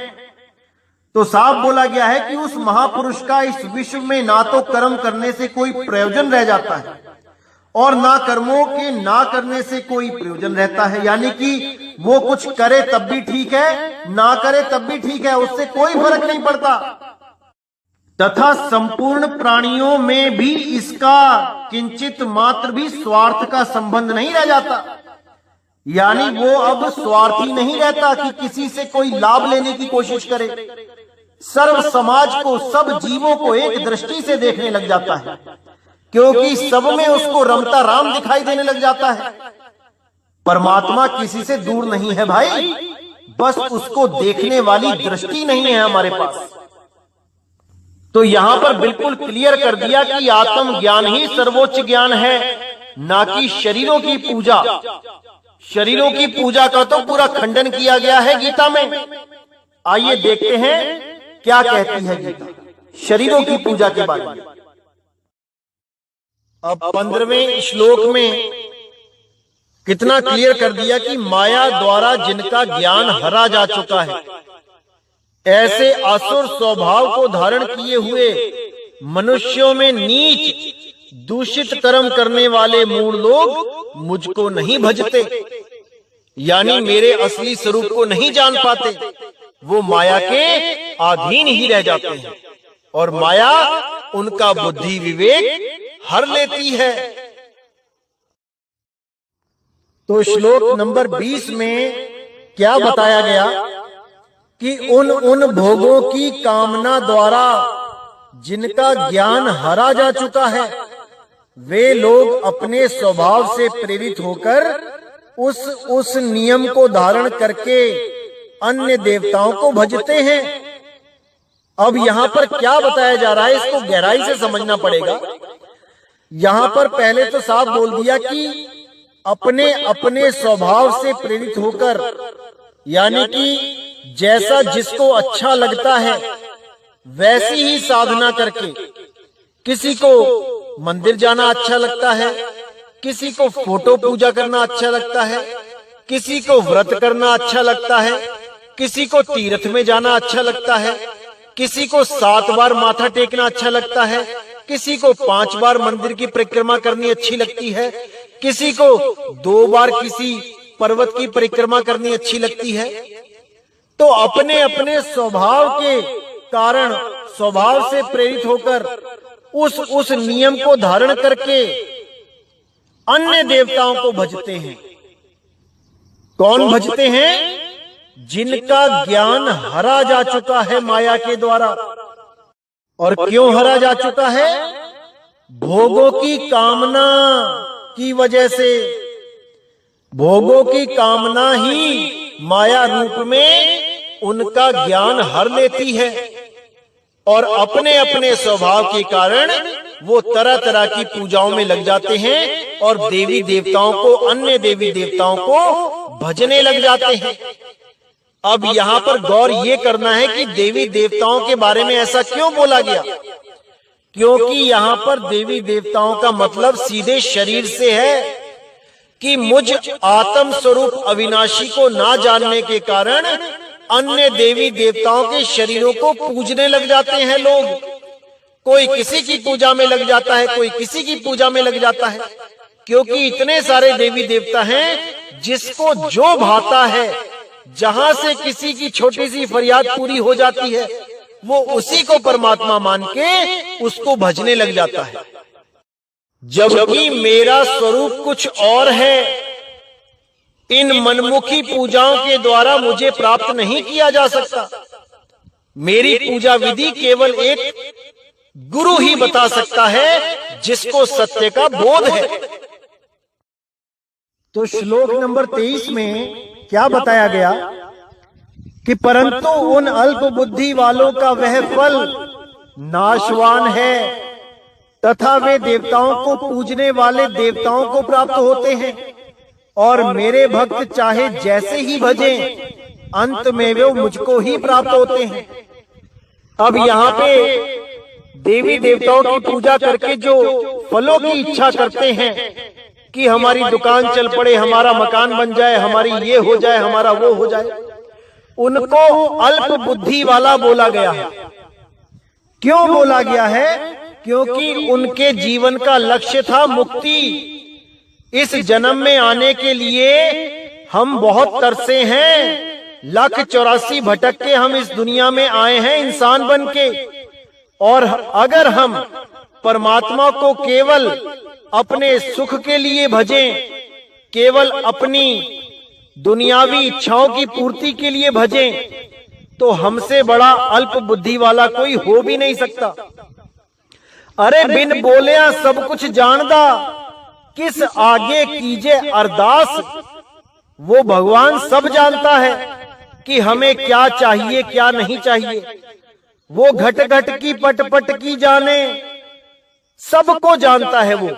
Speaker 1: तो साफ बोला गया है कि उस महापुरुष का इस विश्व में ना तो कर्म करने से कोई प्रयोजन रह जाता है और ना कर्मों के ना करने से कोई प्रयोजन रहता है। यानी कि वो कुछ करे तब भी ठीक है, ना करे तब भी ठीक है, उससे कोई फर्क नहीं पड़ता। तथा संपूर्ण प्राणियों में भी इसका किंचित मात्र भी स्वार्थ का संबंध नहीं रह जाता। यानी वो अब स्वार्थी नहीं रहता कि किसी से कोई लाभ लेने की कोशिश करे। सर्व समाज को, सब जीवों को एक दृष्टि से देखने लग जाता है, क्योंकि सब में उसको रमता राम दिखाई देने लग जाता है। परमात्मा किसी से दूर नहीं है भाई, बस उसको देखने वाली दृष्टि नहीं है हमारे पास। तो यहां पर बिल्कुल क्लियर कर दिया कि आत्म ज्ञान ही सर्वोच्च ज्ञान है, ना कि शरीरों की पूजा। शरीरों की पूजा का तो पूरा खंडन किया गया है गीता में। आइए देखते हैं क्या कहती है गीता शरीरों की पूजा के बारे में। अब 15वें श्लोक में कितना क्लियर कर दिया कि माया द्वारा जिनका ज्ञान हरा जा चुका है, ऐसे असुर स्वभाव को धारण किए हुए मनुष्यों में नीच दूषित कर्म करने वाले मूढ़ लोग मुझको नहीं भजते, यानी मेरे असली स्वरूप को नहीं जान पाते। वो माया के अधीन ही रह जाते हैं और माया उनका बुद्धि विवेक हर लेती है। तो श्लोक नंबर 20 में क्या बताया गया कि उन भोगों की कामना द्वारा जिनका ज्ञान हरा जा चुका है, वे लोग अपने स्वभाव से प्रेरित होकर उस नियम को धारण करके अन्य देवताओं को भजते हैं। अब यहाँ पर क्या बताया जा रहा है, इसको गहराई से समझना पड़ेगा। यहाँ पर पहले तो साफ बोल दिया कि अपने अपने स्वभाव से प्रेरित होकर, यानी कि जैसा जिसको अच्छा लगता है वैसी ही साधना करके, किसी को मंदिर जाना अच्छा लगता है, किसी को फोटो पूजा करना अच्छा लगता है, किसी को व्रत करना अच्छा लगता है, किसी को तीर्थ में जाना अच्छा लगता है, किसी को 7 बार माथा टेकना अच्छा लगता है, किसी को 5 बार मंदिर की परिक्रमा करनी अच्छी लगती है, किसी को 2 बार किसी पर्वत की परिक्रमा करनी अच्छी लगती है। तो अपने अपने स्वभाव के कारण, स्वभाव से प्रेरित होकर उस नियम को धारण करके अन्य देवताओं को भजते हैं। कौन भजते हैं? जिनका ज्ञान हरा जा चुका है माया के द्वारा। और क्यों हरा जा चुका है? भोगों की कामना की वजह से। भोगों की कामना ही माया रूप में उनका ज्ञान हर लेती है और अपने अपने स्वभाव के कारण वो तरह तरह की पूजाओं में लग जाते हैं और देवी देवताओं को, अन्य देवी देवताओं को भजने लग जाते हैं। अब यहाँ पर गौर ये करना है कि देवी देवताओं के बारे में ऐसा क्यों बोला गया? क्योंकि यहाँ पर देवी देवताओं का मतलब सीधे शरीर से है कि मुझ आत्म स्वरूप अविनाशी को ना जानने के कारण अन्य देवी देवताओं के शरीरों को पूजने लग जाते हैं लोग। कोई किसी की पूजा में लग जाता है, कोई किसी की पूजा में लग जाता है, क्योंकि इतने सारे देवी देवता हैं जिसको जो भाता है, जहां से किसी की छोटी सी फरियाद पूरी हो जाती है, वो उसी को परमात्मा मान के उसको भजने लग जाता है। जबकि मेरा स्वरूप कुछ और है। इन मनमुखी पूजाओं के द्वारा मुझे प्राप्त नहीं किया जा सकता। मेरी पूजा विधि केवल एक गुरु ही बता सकता है जिसको सत्य का बोध है। तो श्लोक नंबर 23 में क्या बताया गया कि परंतु उन अल्प बुद्धि वालों का वह फल नाशवान है तथा वे देवताओं को पूजने वाले देवताओं को प्राप्त होते हैं और मेरे भक्त चाहे जैसे ही भजें अंत में वे मुझको ही प्राप्त होते हैं। अब यहाँ पे देवी देवताओं की पूजा करके जो फलों की इच्छा करते हैं कि हमारी दुकान चल पड़े, हमारा मकान बन जाए, हमारी ये हो जाए, हमारा वो हो जाए, उनको अल्प बुद्धि वाला बोला गया है। क्यों बोला गया है? क्योंकि उनके जीवन का लक्ष्य था मुक्ति। इस जन्म में आने के लिए हम बहुत तरसे हैं। 1,84,000 भटक के हम इस दुनिया में आए हैं इंसान बन के। और अगर हम परमात्मा को केवल अपने सुख के लिए भजें, केवल अपनी दुनियावी इच्छाओं की पूर्ति के लिए भजें, तो हमसे बड़ा अल्प बुद्धि वाला कोई हो भी नहीं सकता। अरे बिन बोलिया सब कुछ जानदा, किस आगे कीजे अरदास। वो भगवान सब जानता है कि हमें क्या चाहिए क्या नहीं चाहिए। वो घट घट की पट पट की जाने, सबको जानता है वो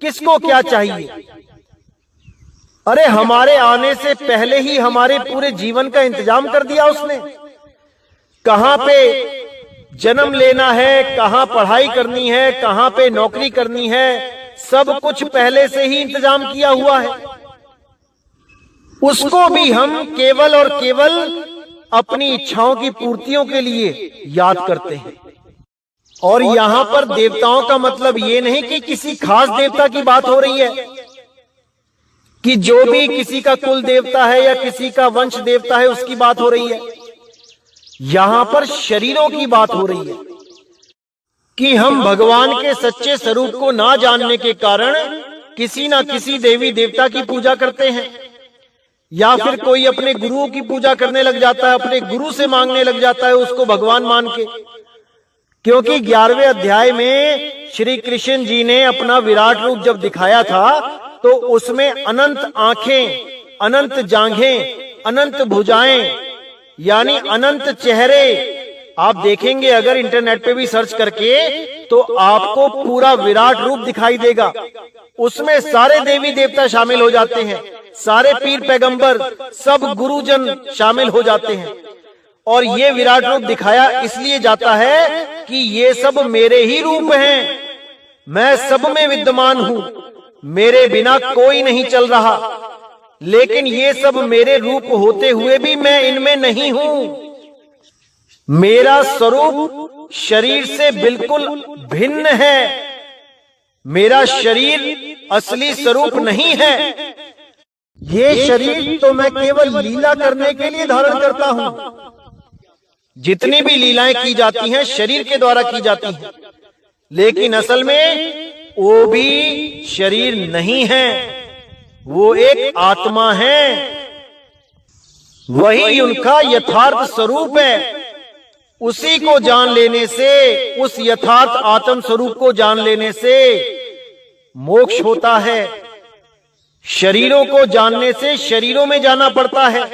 Speaker 1: किसको क्या चाहिए। अरे हमारे आने से पहले ही हमारे पूरे जीवन का इंतजाम कर दिया उसने। कहां पे जन्म लेना है, कहां पढ़ाई करनी है, कहां पे नौकरी करनी है, सब कुछ पहले से ही इंतजाम किया हुआ है। उसको भी हम केवल और केवल अपनी इच्छाओं की पूर्तियों के लिए याद करते हैं। और यहां पर देवताओं का मतलब ये नहीं कि किसी खास देवता की बात हो रही है, कि जो भी किसी का कुल देवता है या किसी का वंश देवता है उसकी बात हो रही है। यहां पर शरीरों की बात हो रही है कि हम भगवान के सच्चे स्वरूप को ना जानने के कारण किसी ना किसी देवी देवता की पूजा करते हैं, या फिर कोई अपने गुरुओं की पूजा करने लग जाता है, अपने गुरु से मांगने लग जाता है उसको भगवान मान के। क्योंकि 11वें अध्याय में श्री कृष्ण जी ने अपना विराट रूप जब दिखाया था तो उसमें अनंत आंखें, अनंत जांघें, अनंत भुजाएं, यानी अनंत चेहरे आप देखेंगे अगर इंटरनेट पे भी सर्च करके तो आपको पूरा विराट रूप दिखाई देगा। उसमें सारे देवी देवता शामिल हो जाते हैं, सारे पीर पैगंबर, सब गुरुजन शामिल हो जाते हैं। और ये विराट रूप दिखाया इसलिए जाता है कि ये सब मेरे ही रूप हैं, मैं सब में विद्यमान हूं, मेरे बिना कोई नहीं चल रहा। लेकिन ये सब मेरे रूप होते हुए भी मैं इनमें नहीं हूं। मेरा स्वरूप शरीर से बिल्कुल भिन्न है। मेरा शरीर असली स्वरूप नहीं है। ये शरीर तो मैं केवल लीला करने के लिए धारण करता हूं। जितनी भी लीलाएं की जाती हैं शरीर के द्वारा की जाती हैं, लेकिन असल में वो भी शरीर नहीं है, वो एक आत्मा है। वही उनका यथार्थ स्वरूप है। उसी को जान लेने से, उस यथार्थ आत्म स्वरूप को जान लेने से मोक्ष होता है। शरीरों को जानने से शरीरों में जाना पड़ता है।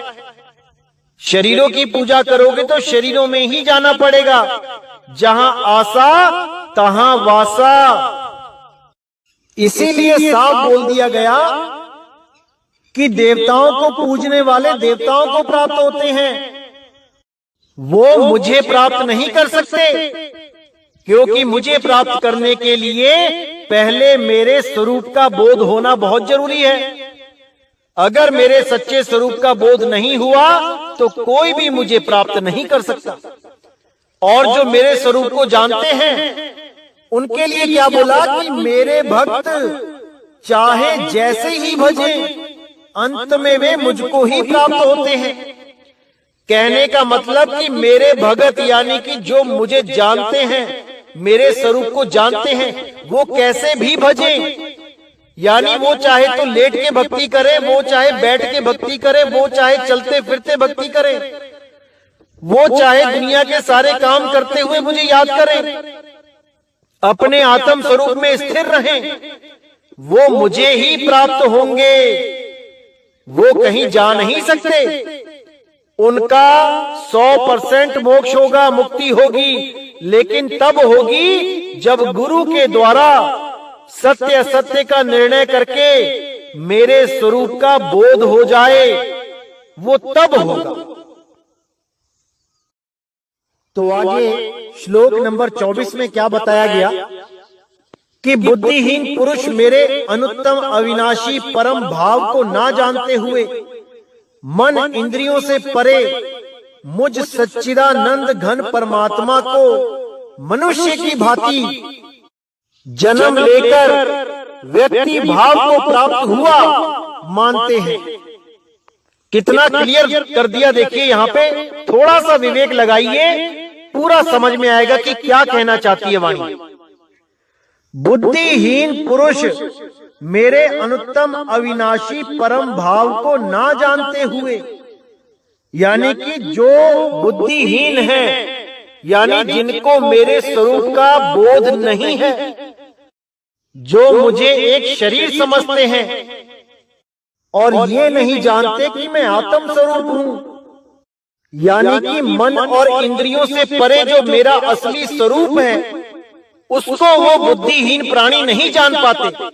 Speaker 1: शरीरों की पूजा करोगे तो शरीरों में ही जाना पड़ेगा। जहां आशा तहां वासा। इसीलिए साफ बोल दिया गया कि देवताओं को पूजने वाले देवताओं को प्राप्त होते हैं। वो मुझे प्राप्त नहीं कर सकते, क्योंकि मुझे प्राप्त करने के लिए पहले मेरे स्वरूप का बोध होना बहुत जरूरी है। अगर मेरे सच्चे स्वरूप का बोध नहीं हुआ तो कोई भी मुझे प्राप्त नहीं कर सकता। और जो मेरे स्वरूप को जानते हैं उनके लिए क्या बोला कि मेरे भक्त चाहे जैसे ही भजे अंत में वे मुझको ही प्राप्त होते हैं। कहने का मतलब कि मेरे भगत यानी कि जो मुझे जानते हैं, मेरे स्वरूप को जानते हैं, वो कैसे भी भजे, यानी वो चाहे तो लेट के भक्ति करे, वो चाहे बैठ के भक्ति करे, वो चाहे चलते फिरते भक्ति करे, वो चाहे दुनिया के सारे काम करते हुए मुझे याद करें, अपने आत्म स्वरूप में स्थिर रहें, वो मुझे ही प्राप्त होंगे। वो कहीं जा नहीं सकते। उनका 100% मोक्ष होगा, मुक्ति होगी, लेकिन तब होगी जब गुरु के द्वारा सत्य असत्य का निर्णय करके मेरे स्वरूप का बोध हो जाए, वो तब होगा। तो आगे श्लोक नंबर 24 में क्या बताया गया कि बुद्धिहीन पुरुष मेरे अनुत्तम अविनाशी परम भाव को ना जानते हुए मन इंद्रियों से परे मुझ सच्चिदानंद घन परमात्मा को मनुष्य की भांति जन्म लेकर व्यक्ति भाव को प्राप्त हुआ मानते हैं। कितना क्लियर कर दिया देखिए। यहाँ पे थोड़ा सा विवेक लगाइए, पूरा समझ में आएगा कि क्या कहना चाहती है वाणी। बुद्धिहीन पुरुष मेरे अनुत्तम अविनाशी परम भाव को ना जानते हुए, यानी कि जो बुद्धिहीन है, यानी जिनको मेरे स्वरूप का बोध नहीं है, जो मुझे एक शरीर समझते हैं और ये नहीं जानते कि मैं आत्म स्वरूप हूं, यानी कि मन और इंद्रियों से परे जो मेरा असली स्वरूप है, उसको वो बुद्धिहीन प्राणी नहीं जान पाते।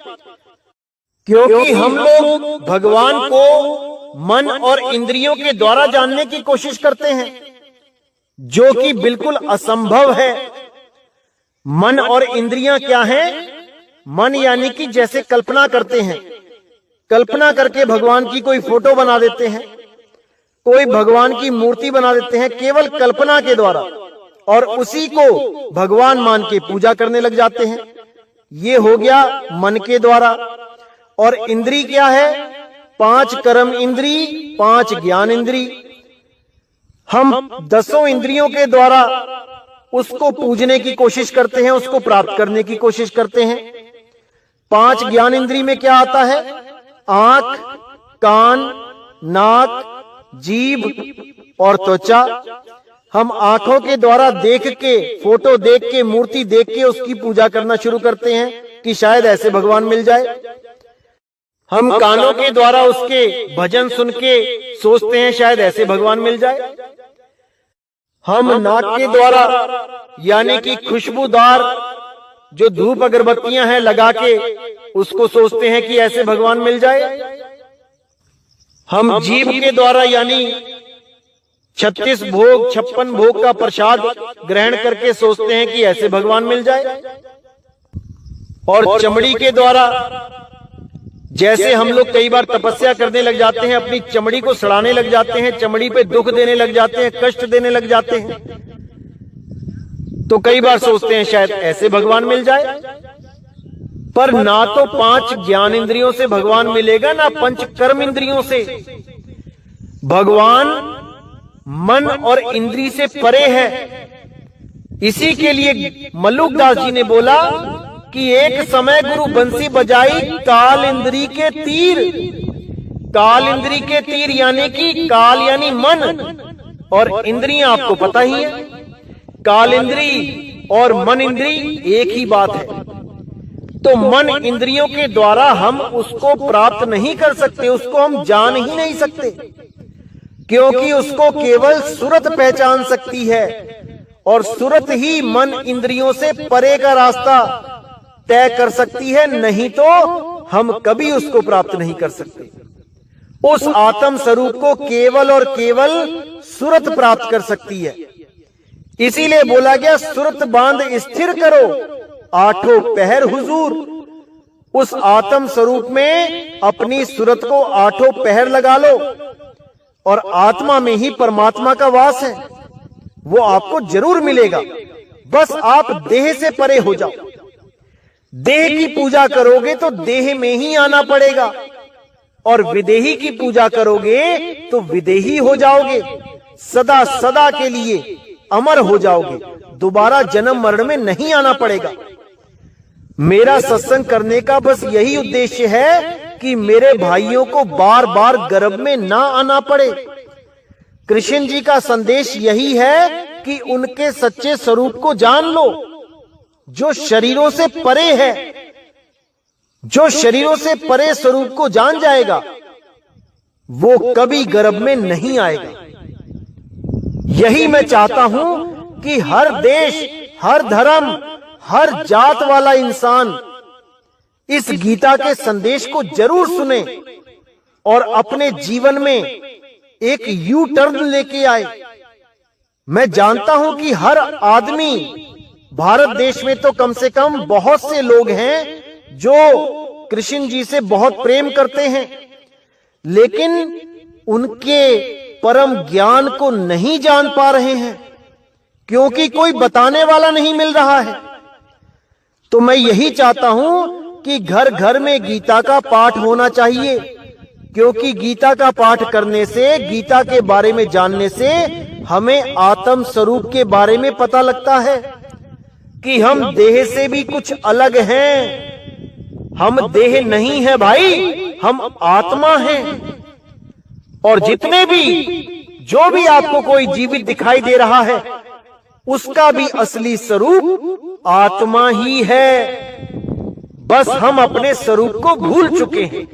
Speaker 1: क्योंकि हम लोग भगवान को मन और इंद्रियों के द्वारा जानने की कोशिश करते हैं, जो कि बिल्कुल असंभव है। मन और इंद्रियां क्या हैं? मन यानी कि जैसे कल्पना करते हैं, कल्पना करके भगवान की कोई फोटो बना देते हैं, कोई भगवान की मूर्ति बना देते हैं केवल कल्पना के द्वारा, और उसी को भगवान मान के पूजा करने लग जाते हैं। ये हो गया मन के द्वारा। और इंद्री क्या है? 5 कर्म इंद्री, 5 ज्ञान इंद्री। हम 10 इंद्रियों के द्वारा उसको पूजने की कोशिश करते हैं, उसको प्राप्त करने की कोशिश करते हैं। 5 ज्ञान इंद्री में क्या आता है? आंख, कान, नाक, जीभ और त्वचा। हम आंखों के द्वारा देख के, फोटो देख के, मूर्ति देख के उसकी पूजा करना शुरू करते हैं कि शायद ऐसे भगवान मिल जाए। हम कानों के द्वारा उसके भजन सुन के सोचते हैं शायद ऐसे भगवान मिल जाए। हम नाक के द्वारा यानी कि खुशबूदार जो धूप अगरबत्तियां हैं लगा के उसको सोचते हैं कि ऐसे भगवान मिल जाए। हम जीभ के द्वारा यानी 36 भोग 56 भोग का प्रसाद ग्रहण करके सोचते हैं कि ऐसे भगवान मिल जाए। और चमड़ी के द्वारा जैसे हम लोग कई बार तपस्या करने लग जाते हैं, अपनी चमड़ी को सड़ाने लग जाते हैं, चमड़ी पे दुख देने लग जाते हैं, कष्ट देने लग जाते हैं, तो कई बार सोचते हैं शायद ऐसे भगवान मिल जाए। पर ना तो 5 ज्ञान इंद्रियों से भगवान मिलेगा, ना 5 कर्म इंद्रियों से। भगवान मन और इंद्री से परे है। इसी के लिए मल्लुकदास जी ने बोला कि एक समय गुरु बंसी बजाई काल इंद्री के तीर। काल इंद्री के तीर यानी कि काल यानी मन, और इंद्रियां आपको पता ही है। काल इंद्री और मन इंद्री एक ही बात है। तो मन इंद्रियों के द्वारा हम उसको प्राप्त नहीं कर सकते, उसको हम जान ही नहीं सकते, क्योंकि उसको केवल सुरत पहचान सकती है और सुरत ही मन इंद्रियों से परे का रास्ता तय कर सकती है, नहीं तो हम कभी उसको प्राप्त नहीं कर सकते। उस आत्म स्वरूप को केवल और केवल सुरत प्राप्त कर सकती है। इसीलिए बोला गया, सुरत बांध स्थिर करो आठों पहर हुजूर। उस आत्म स्वरूप में अपनी सुरत को आठों पहर लगा लो और आत्मा में ही परमात्मा का वास है, वो आपको जरूर मिलेगा। बस आप देह से परे हो जाओ। देह की पूजा करोगे तो देह में ही आना पड़ेगा, और विदेही की पूजा करोगे तो विदेही हो जाओगे, सदा सदा के लिए अमर हो जाओगे, दोबारा जन्म मरण में नहीं आना पड़ेगा। मेरा सत्संग करने का बस यही उद्देश्य है कि मेरे भाइयों को बार बार गर्भ में ना आना पड़े। कृष्ण जी का संदेश यही है कि उनके सच्चे स्वरूप को जान लो, जो शरीरों से परे है। जो शरीरों से परे स्वरूप को जान जाएगा वो कभी गर्भ में नहीं आएगा। यही मैं चाहता हूं कि हर देश, हर धर्म, हर जात वाला इंसान इस गीता के संदेश को जरूर सुने और अपने जीवन में एक यू टर्न लेके आए। मैं जानता हूं कि हर आदमी, भारत देश में तो कम से कम बहुत से लोग हैं जो कृष्ण जी से बहुत प्रेम करते हैं, लेकिन उनके परम ज्ञान को नहीं जान पा रहे हैं, क्योंकि कोई बताने वाला नहीं मिल रहा है। तो मैं यही चाहता हूं कि घर घर में गीता का पाठ होना चाहिए, क्योंकि गीता का पाठ करने से, गीता के बारे में जानने से हमें आत्म स्वरूप के बारे में पता लगता है कि हम देह से भी कुछ अलग हैं। हम देह नहीं है भाई, हम आत्मा हैं। और जितने भी, जो भी आपको कोई जीवित दिखाई दे रहा है, उसका भी असली स्वरूप आत्मा ही है। बस हम अपने स्वरूप को भूल चुके हैं।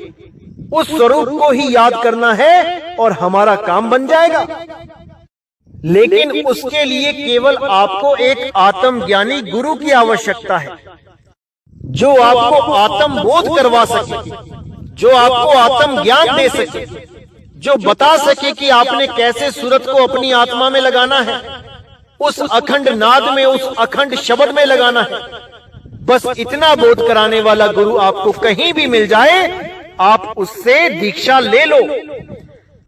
Speaker 1: उस स्वरूप को ही याद करना है और हमारा काम बन जाएगा। लेकिन उसके लिए केवल आपको एक आत्मज्ञानी गुरु की आवश्यकता है, जो आपको आत्म बोध करवा सके, जो आपको आत्म ज्ञान दे सके, जो बता सके कि आपने कैसे सूरत को अपनी आत्मा में लगाना है, उस अखंड नाद में, उस अखंड शब्द में लगाना है। बस इतना बोध कराने वाला गुरु आपको कहीं भी मिल जाए, आप उससे दीक्षा ले लो।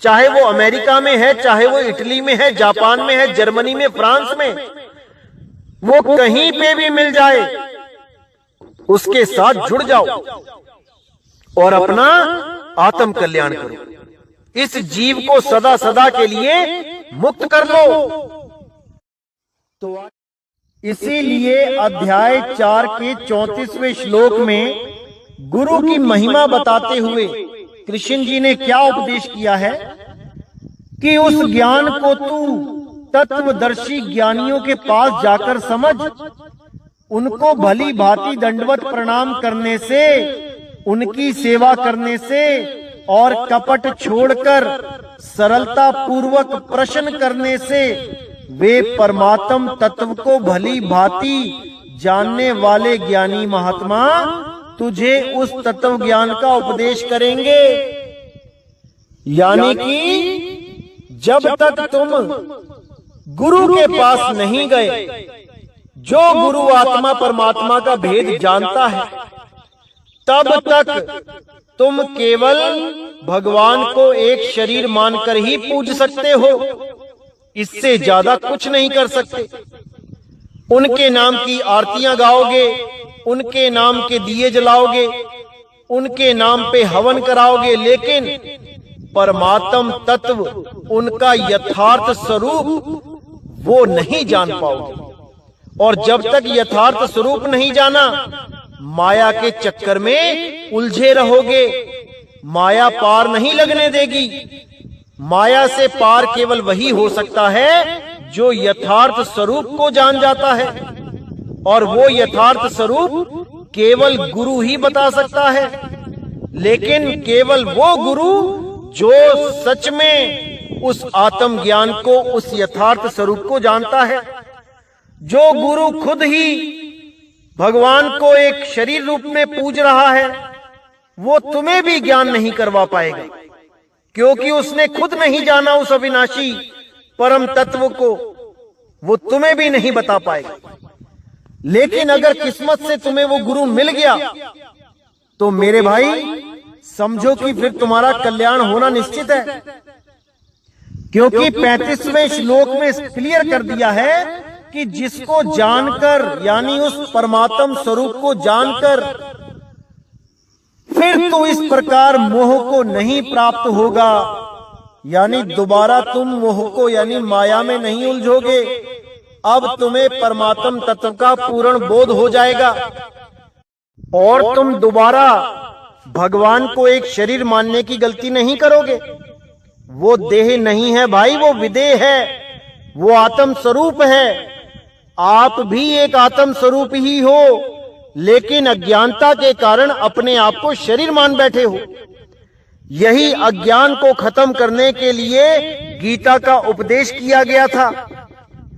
Speaker 1: चाहे वो अमेरिका में है, चाहे वो इटली में है, जापान में है, जर्मनी में, फ्रांस में, वो कहीं पे भी मिल जाए, उसके साथ जुड़ जाओ और अपना आत्म कल्याण करो। इस जीव को सदा सदा के लिए मुक्त कर लो। तो इसीलिए अध्याय 4 के 34वें श्लोक में गुरु की महिमा बताते हुए कृष्ण जी ने क्या उपदेश किया है कि उस ज्ञान को तू तत्वदर्शी ज्ञानियों के पास जाकर समझ, उनको भली भांति दंडवत प्रणाम करने से, उनकी सेवा करने से और कपट छोड़कर सरलता पूर्वक प्रश्न करने से वे परमात्म तत्व को भली भांति जानने वाले ज्ञानी महात्मा तुझे उस तत्व ज्ञान का उपदेश करेंगे। यानी कि जब तक तुम गुरु के पास नहीं गए, जो गुरु आत्मा परमात्मा का भेद जानता है, तब तक तुम केवल भगवान को एक शरीर मानकर ही पूज सकते हो, इससे ज्यादा कुछ नहीं कर सकते। उनके नाम की आरतियां गाओगे, उनके नाम के दिए जलाओगे, उनके नाम पे हवन कराओगे, लेकिन परमात्म तत्व, उनका यथार्थ स्वरूप वो नहीं जान पाओगे। और जब तक यथार्थ स्वरूप नहीं जाना, माया के चक्कर में उलझे रहोगे। माया पार नहीं लगने देगी। माया से पार केवल वही हो सकता है जो यथार्थ स्वरूप को जान जाता है, और वो यथार्थ स्वरूप केवल गुरु ही बता सकता है। लेकिन केवल वो गुरु जो सच में उस आत्म ज्ञान को, उस यथार्थ स्वरूप को जानता है। जो गुरु खुद ही भगवान को एक शरीर रूप में पूज रहा है, वो तुम्हें भी ज्ञान नहीं करवा पाएगा, क्योंकि उसने खुद नहीं जाना उस अविनाशी परम तत्व को, वो तुम्हें भी नहीं बता पाएगा। लेकिन अगर किस्मत से तुम्हें वो गुरु मिल गया तो मेरे भाई समझो कि फिर तुम्हारा कल्याण होना निश्चित है, क्योंकि 35वें श्लोक में क्लियर कर दिया है कि जिसको जानकर, यानी उस परमात्म स्वरूप को जानकर फिर तो इस प्रकार मोह को नहीं प्राप्त होगा, यानी दोबारा तुम मोह को यानी माया में नहीं उलझोगे। अब तुम्हें परमात्म तत्व का पूर्ण बोध हो जाएगा और तुम दोबारा भगवान को एक शरीर मानने की गलती नहीं करोगे। वो देह नहीं है भाई, वो विदेह है, वो आत्म स्वरूप है। आप भी एक आत्म स्वरूप ही हो, लेकिन अज्ञानता के कारण अपने आप को शरीर मान बैठे हो। यही अज्ञान को खत्म करने के लिए गीता का उपदेश किया गया था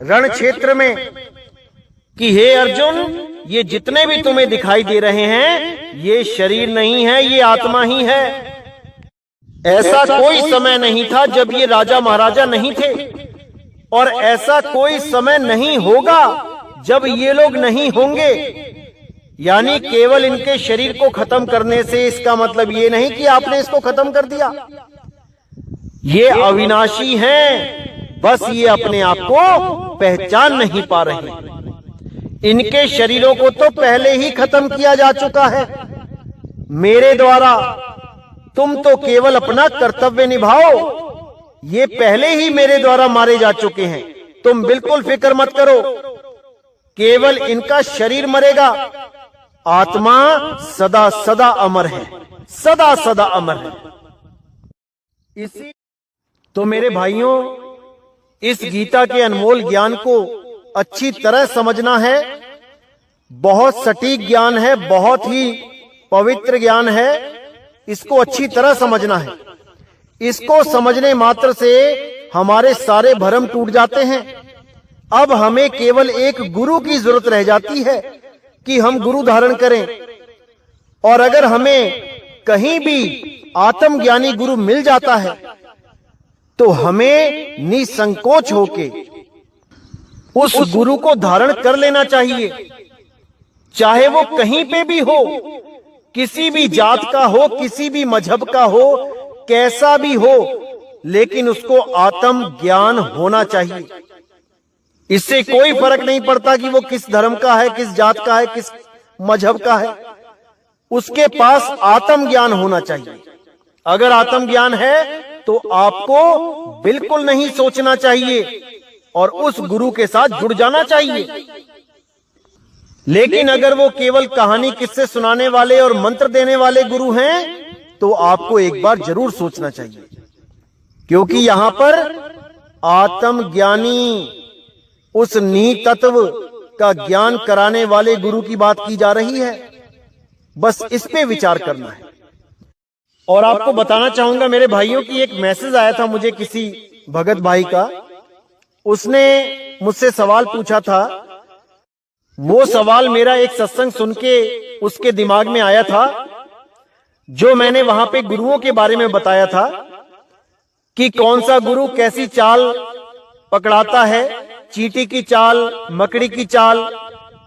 Speaker 1: रण क्षेत्र में कि हे अर्जुन, ये जितने भी तुम्हें दिखाई दे रहे हैं ये शरीर नहीं है, ये आत्मा ही है। ऐसा कोई समय नहीं था जब ये राजा महाराजा नहीं थे, और ऐसा कोई समय नहीं होगा जब ये लोग नहीं होंगे। यानी केवल इनके शरीर को खत्म करने से इसका मतलब ये नहीं कि आपने इसको खत्म कर दिया। ये अविनाशी हैं, बस ये अपने आप को पहचान नहीं पा रहे। इनके शरीरों को तो पहले ही खत्म किया जा चुका है मेरे द्वारा। तुम तो केवल अपना कर्तव्य निभाओ। ये पहले ही मेरे द्वारा मारे जा चुके हैं, तुम बिल्कुल फिक्र मत करो। केवल इनका शरीर मरेगा, आत्मा सदा सदा अमर है, सदा सदा अमर है। इसी तो मेरे भाइयों, इस गीता के अनमोल ज्ञान को अच्छी तरह समझना है। बहुत सटीक ज्ञान है, बहुत ही पवित्र ज्ञान है। इसको अच्छी तरह समझना है। इसको समझने मात्र से हमारे सारे भ्रम टूट जाते हैं। अब हमें केवल एक गुरु की जरूरत रह जाती है कि हम गुरु धारण करें। और अगर हमें कहीं भी आत्मज्ञानी गुरु मिल जाता है तो हमें निसंकोच होके उस गुरु को धारण कर लेना चाहिए, चाहे वो कहीं पे भी हो, किसी भी जात का हो, किसी भी मजहब का हो, कैसा भी हो, लेकिन उसको आत्म ज्ञान होना चाहिए। इससे कोई फर्क नहीं पड़ता कि वो किस धर्म का है, किस जात का है, किस मजहब का है, उसके पास आत्म ज्ञान होना चाहिए। अगर आत्म ज्ञान है तो आपको बिल्कुल नहीं सोचना चाहिए और उस गुरु के साथ जुड़ जाना चाहिए। लेकिन अगर वो केवल कहानी किस्से सुनाने वाले और मंत्र देने वाले गुरु हैं तो आपको एक बार जरूर सोचना चाहिए, क्योंकि यहां पर आत्मज्ञानी उस निहित तत्व का ज्ञान कराने वाले गुरु की बात की जा रही है। बस इस पे विचार करना है। और आपको बताना चाहूंगा मेरे भाइयों की एक मैसेज आया था मुझे किसी भगत भाई का। उसने मुझसे सवाल पूछा था। वो सवाल मेरा एक सत्संग सुन के उसके दिमाग में आया था, जो मैंने वहां पे गुरुओं के बारे में बताया था कि कौन सा गुरु कैसी चाल पकड़ाता है, चींटी की चाल, मकड़ी की चाल,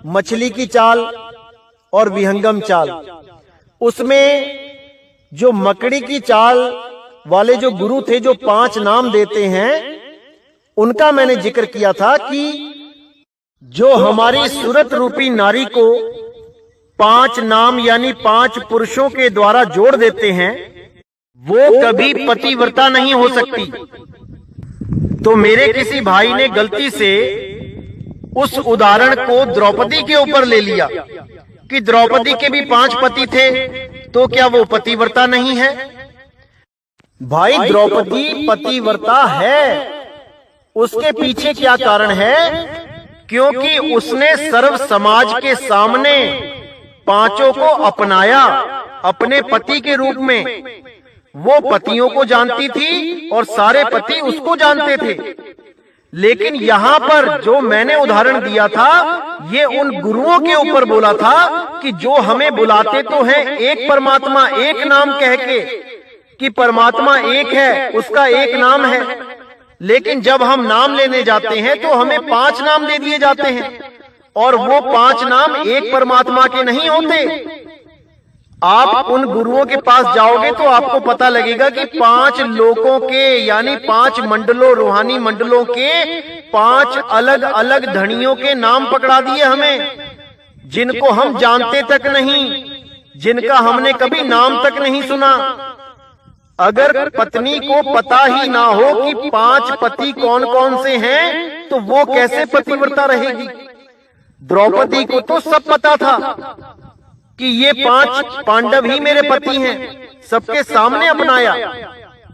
Speaker 1: मछली की चाल और विहंगम चाल। उसमें जो मकड़ी की चाल वाले जो गुरु थे, जो 5 नाम देते हैं, उनका मैंने जिक्र किया था कि जो हमारी सूरत रूपी नारी को 5 नाम यानी 5 पुरुषों के द्वारा जोड़ देते हैं, वो कभी पतिव्रता नहीं हो सकती। तो मेरे किसी भाई ने गलती से उस उदाहरण को द्रौपदी के ऊपर ले लिया कि द्रौपदी के भी 5 पति थे, तो क्या वो पतिव्रता नहीं है? भाई द्रौपदी पतिव्रता है, उसके पीछे क्या कारण है? क्योंकि उसने सर्व समाज के सामने पांचों को अपनाया अपने पति के रूप में। वो पतियों को जानती थी और सारे पति उसको जानते थे। लेकिन यहाँ पर जो मैंने उदाहरण दिया था, ये उन गुरुओं के ऊपर बोला था कि जो हमें बुलाते तो हैं एक परमात्मा, एक नाम कह के कि परमात्मा एक है, उसका एक नाम है, लेकिन जब हम नाम लेने जाते हैं तो हमें 5 नाम दे दिए जाते हैं और वो 5 नाम एक परमात्मा के नहीं होते। आप उन गुरुओं के पास जाओगे तो आपको पता लगेगा कि 5 लोकों के यानी 5 मंडलों, रूहानी मंडलों के 5 अलग अलग धनियों के नाम पकड़ा दिए हमें, जिनको हम जानते तक नहीं, जिनका हमने कभी नाम तक नहीं सुना। अगर पत्नी को पता ही ना हो कि 5 पति कौन कौन से हैं, तो वो कैसे पतिव्रता रहेगी? द्रौपदी को तो सब पता था कि ये 5 पांडव ही मेरे पति हैं, सबके सामने अपनाया।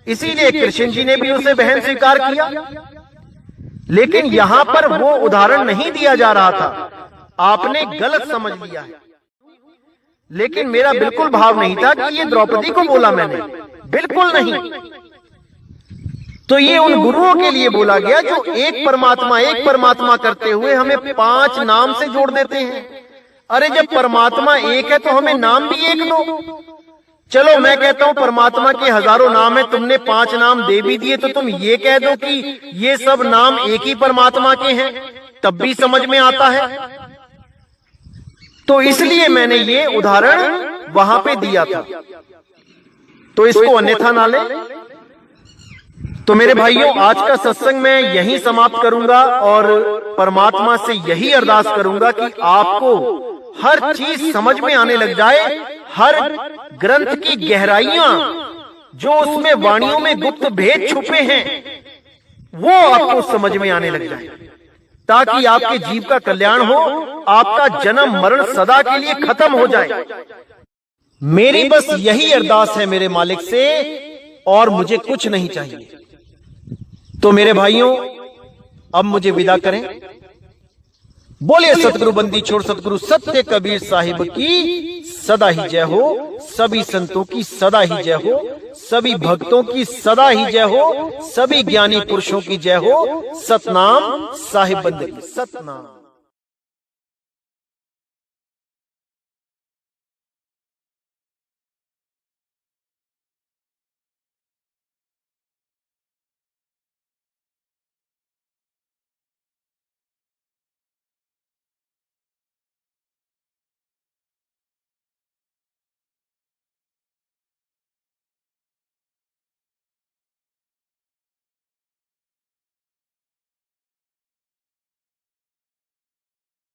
Speaker 1: इसीलिए कृष्ण जी ने भी उसे बहन स्वीकार किया। लेकिन यहां पर वो उदाहरण नहीं दिया जा रहा था, आपने गलत समझ लिया है। लेकिन मेरा बिल्कुल भाव नहीं था कि ये द्रौपदी को बोला मैंने, बिल्कुल नहीं। तो ये उन गुरुओं के लिए बोला गया जो एक परमात्मा करते हुए हमें 5 नाम से जोड़ देते हैं। अरे जब परमात्मा एक है तो हमें नाम भी एक दो। चलो मैं कहता हूं परमात्मा के हजारों नाम है, तुमने 5 नाम दे भी दिए, तो तुम ये कह दो कि ये सब नाम एक ही परमात्मा के हैं, तब भी समझ में आता है। तो इसलिए मैंने ये उदाहरण वहां पे दिया था, तो इसको अन्यथा ना ले। तो मेरे भाइयों, आज का सत्संग मैं यहीं समाप्त करूंगा और परमात्मा से यही अरदास करूंगा कि आपको हर चीज समझ में आने लग जाए, हर ग्रंथ की गहराइयां जो उसमें वाणियों में गुप्त भेद छुपे हैं वो आपको समझ में आने लग जाए, ताकि आपके जीव का कल्याण हो, आपका जन्म मरण सदा के लिए खत्म हो जाए। मेरी बस यही अरदास है मेरे मालिक से, और मुझे कुछ नहीं चाहिए। तो मेरे भाइयों, अब मुझे विदा करें। बोले सतगुरु बंदी छोड़ सतगुरु सत्य कबीर साहिब की सदा ही जय हो। सभी संतों की सदा ही जय हो, सभी भक्तों की सदा ही जय हो, सभी ज्ञानी पुरुषों की जय हो। सतनाम साहिब बंदी, सतनाम।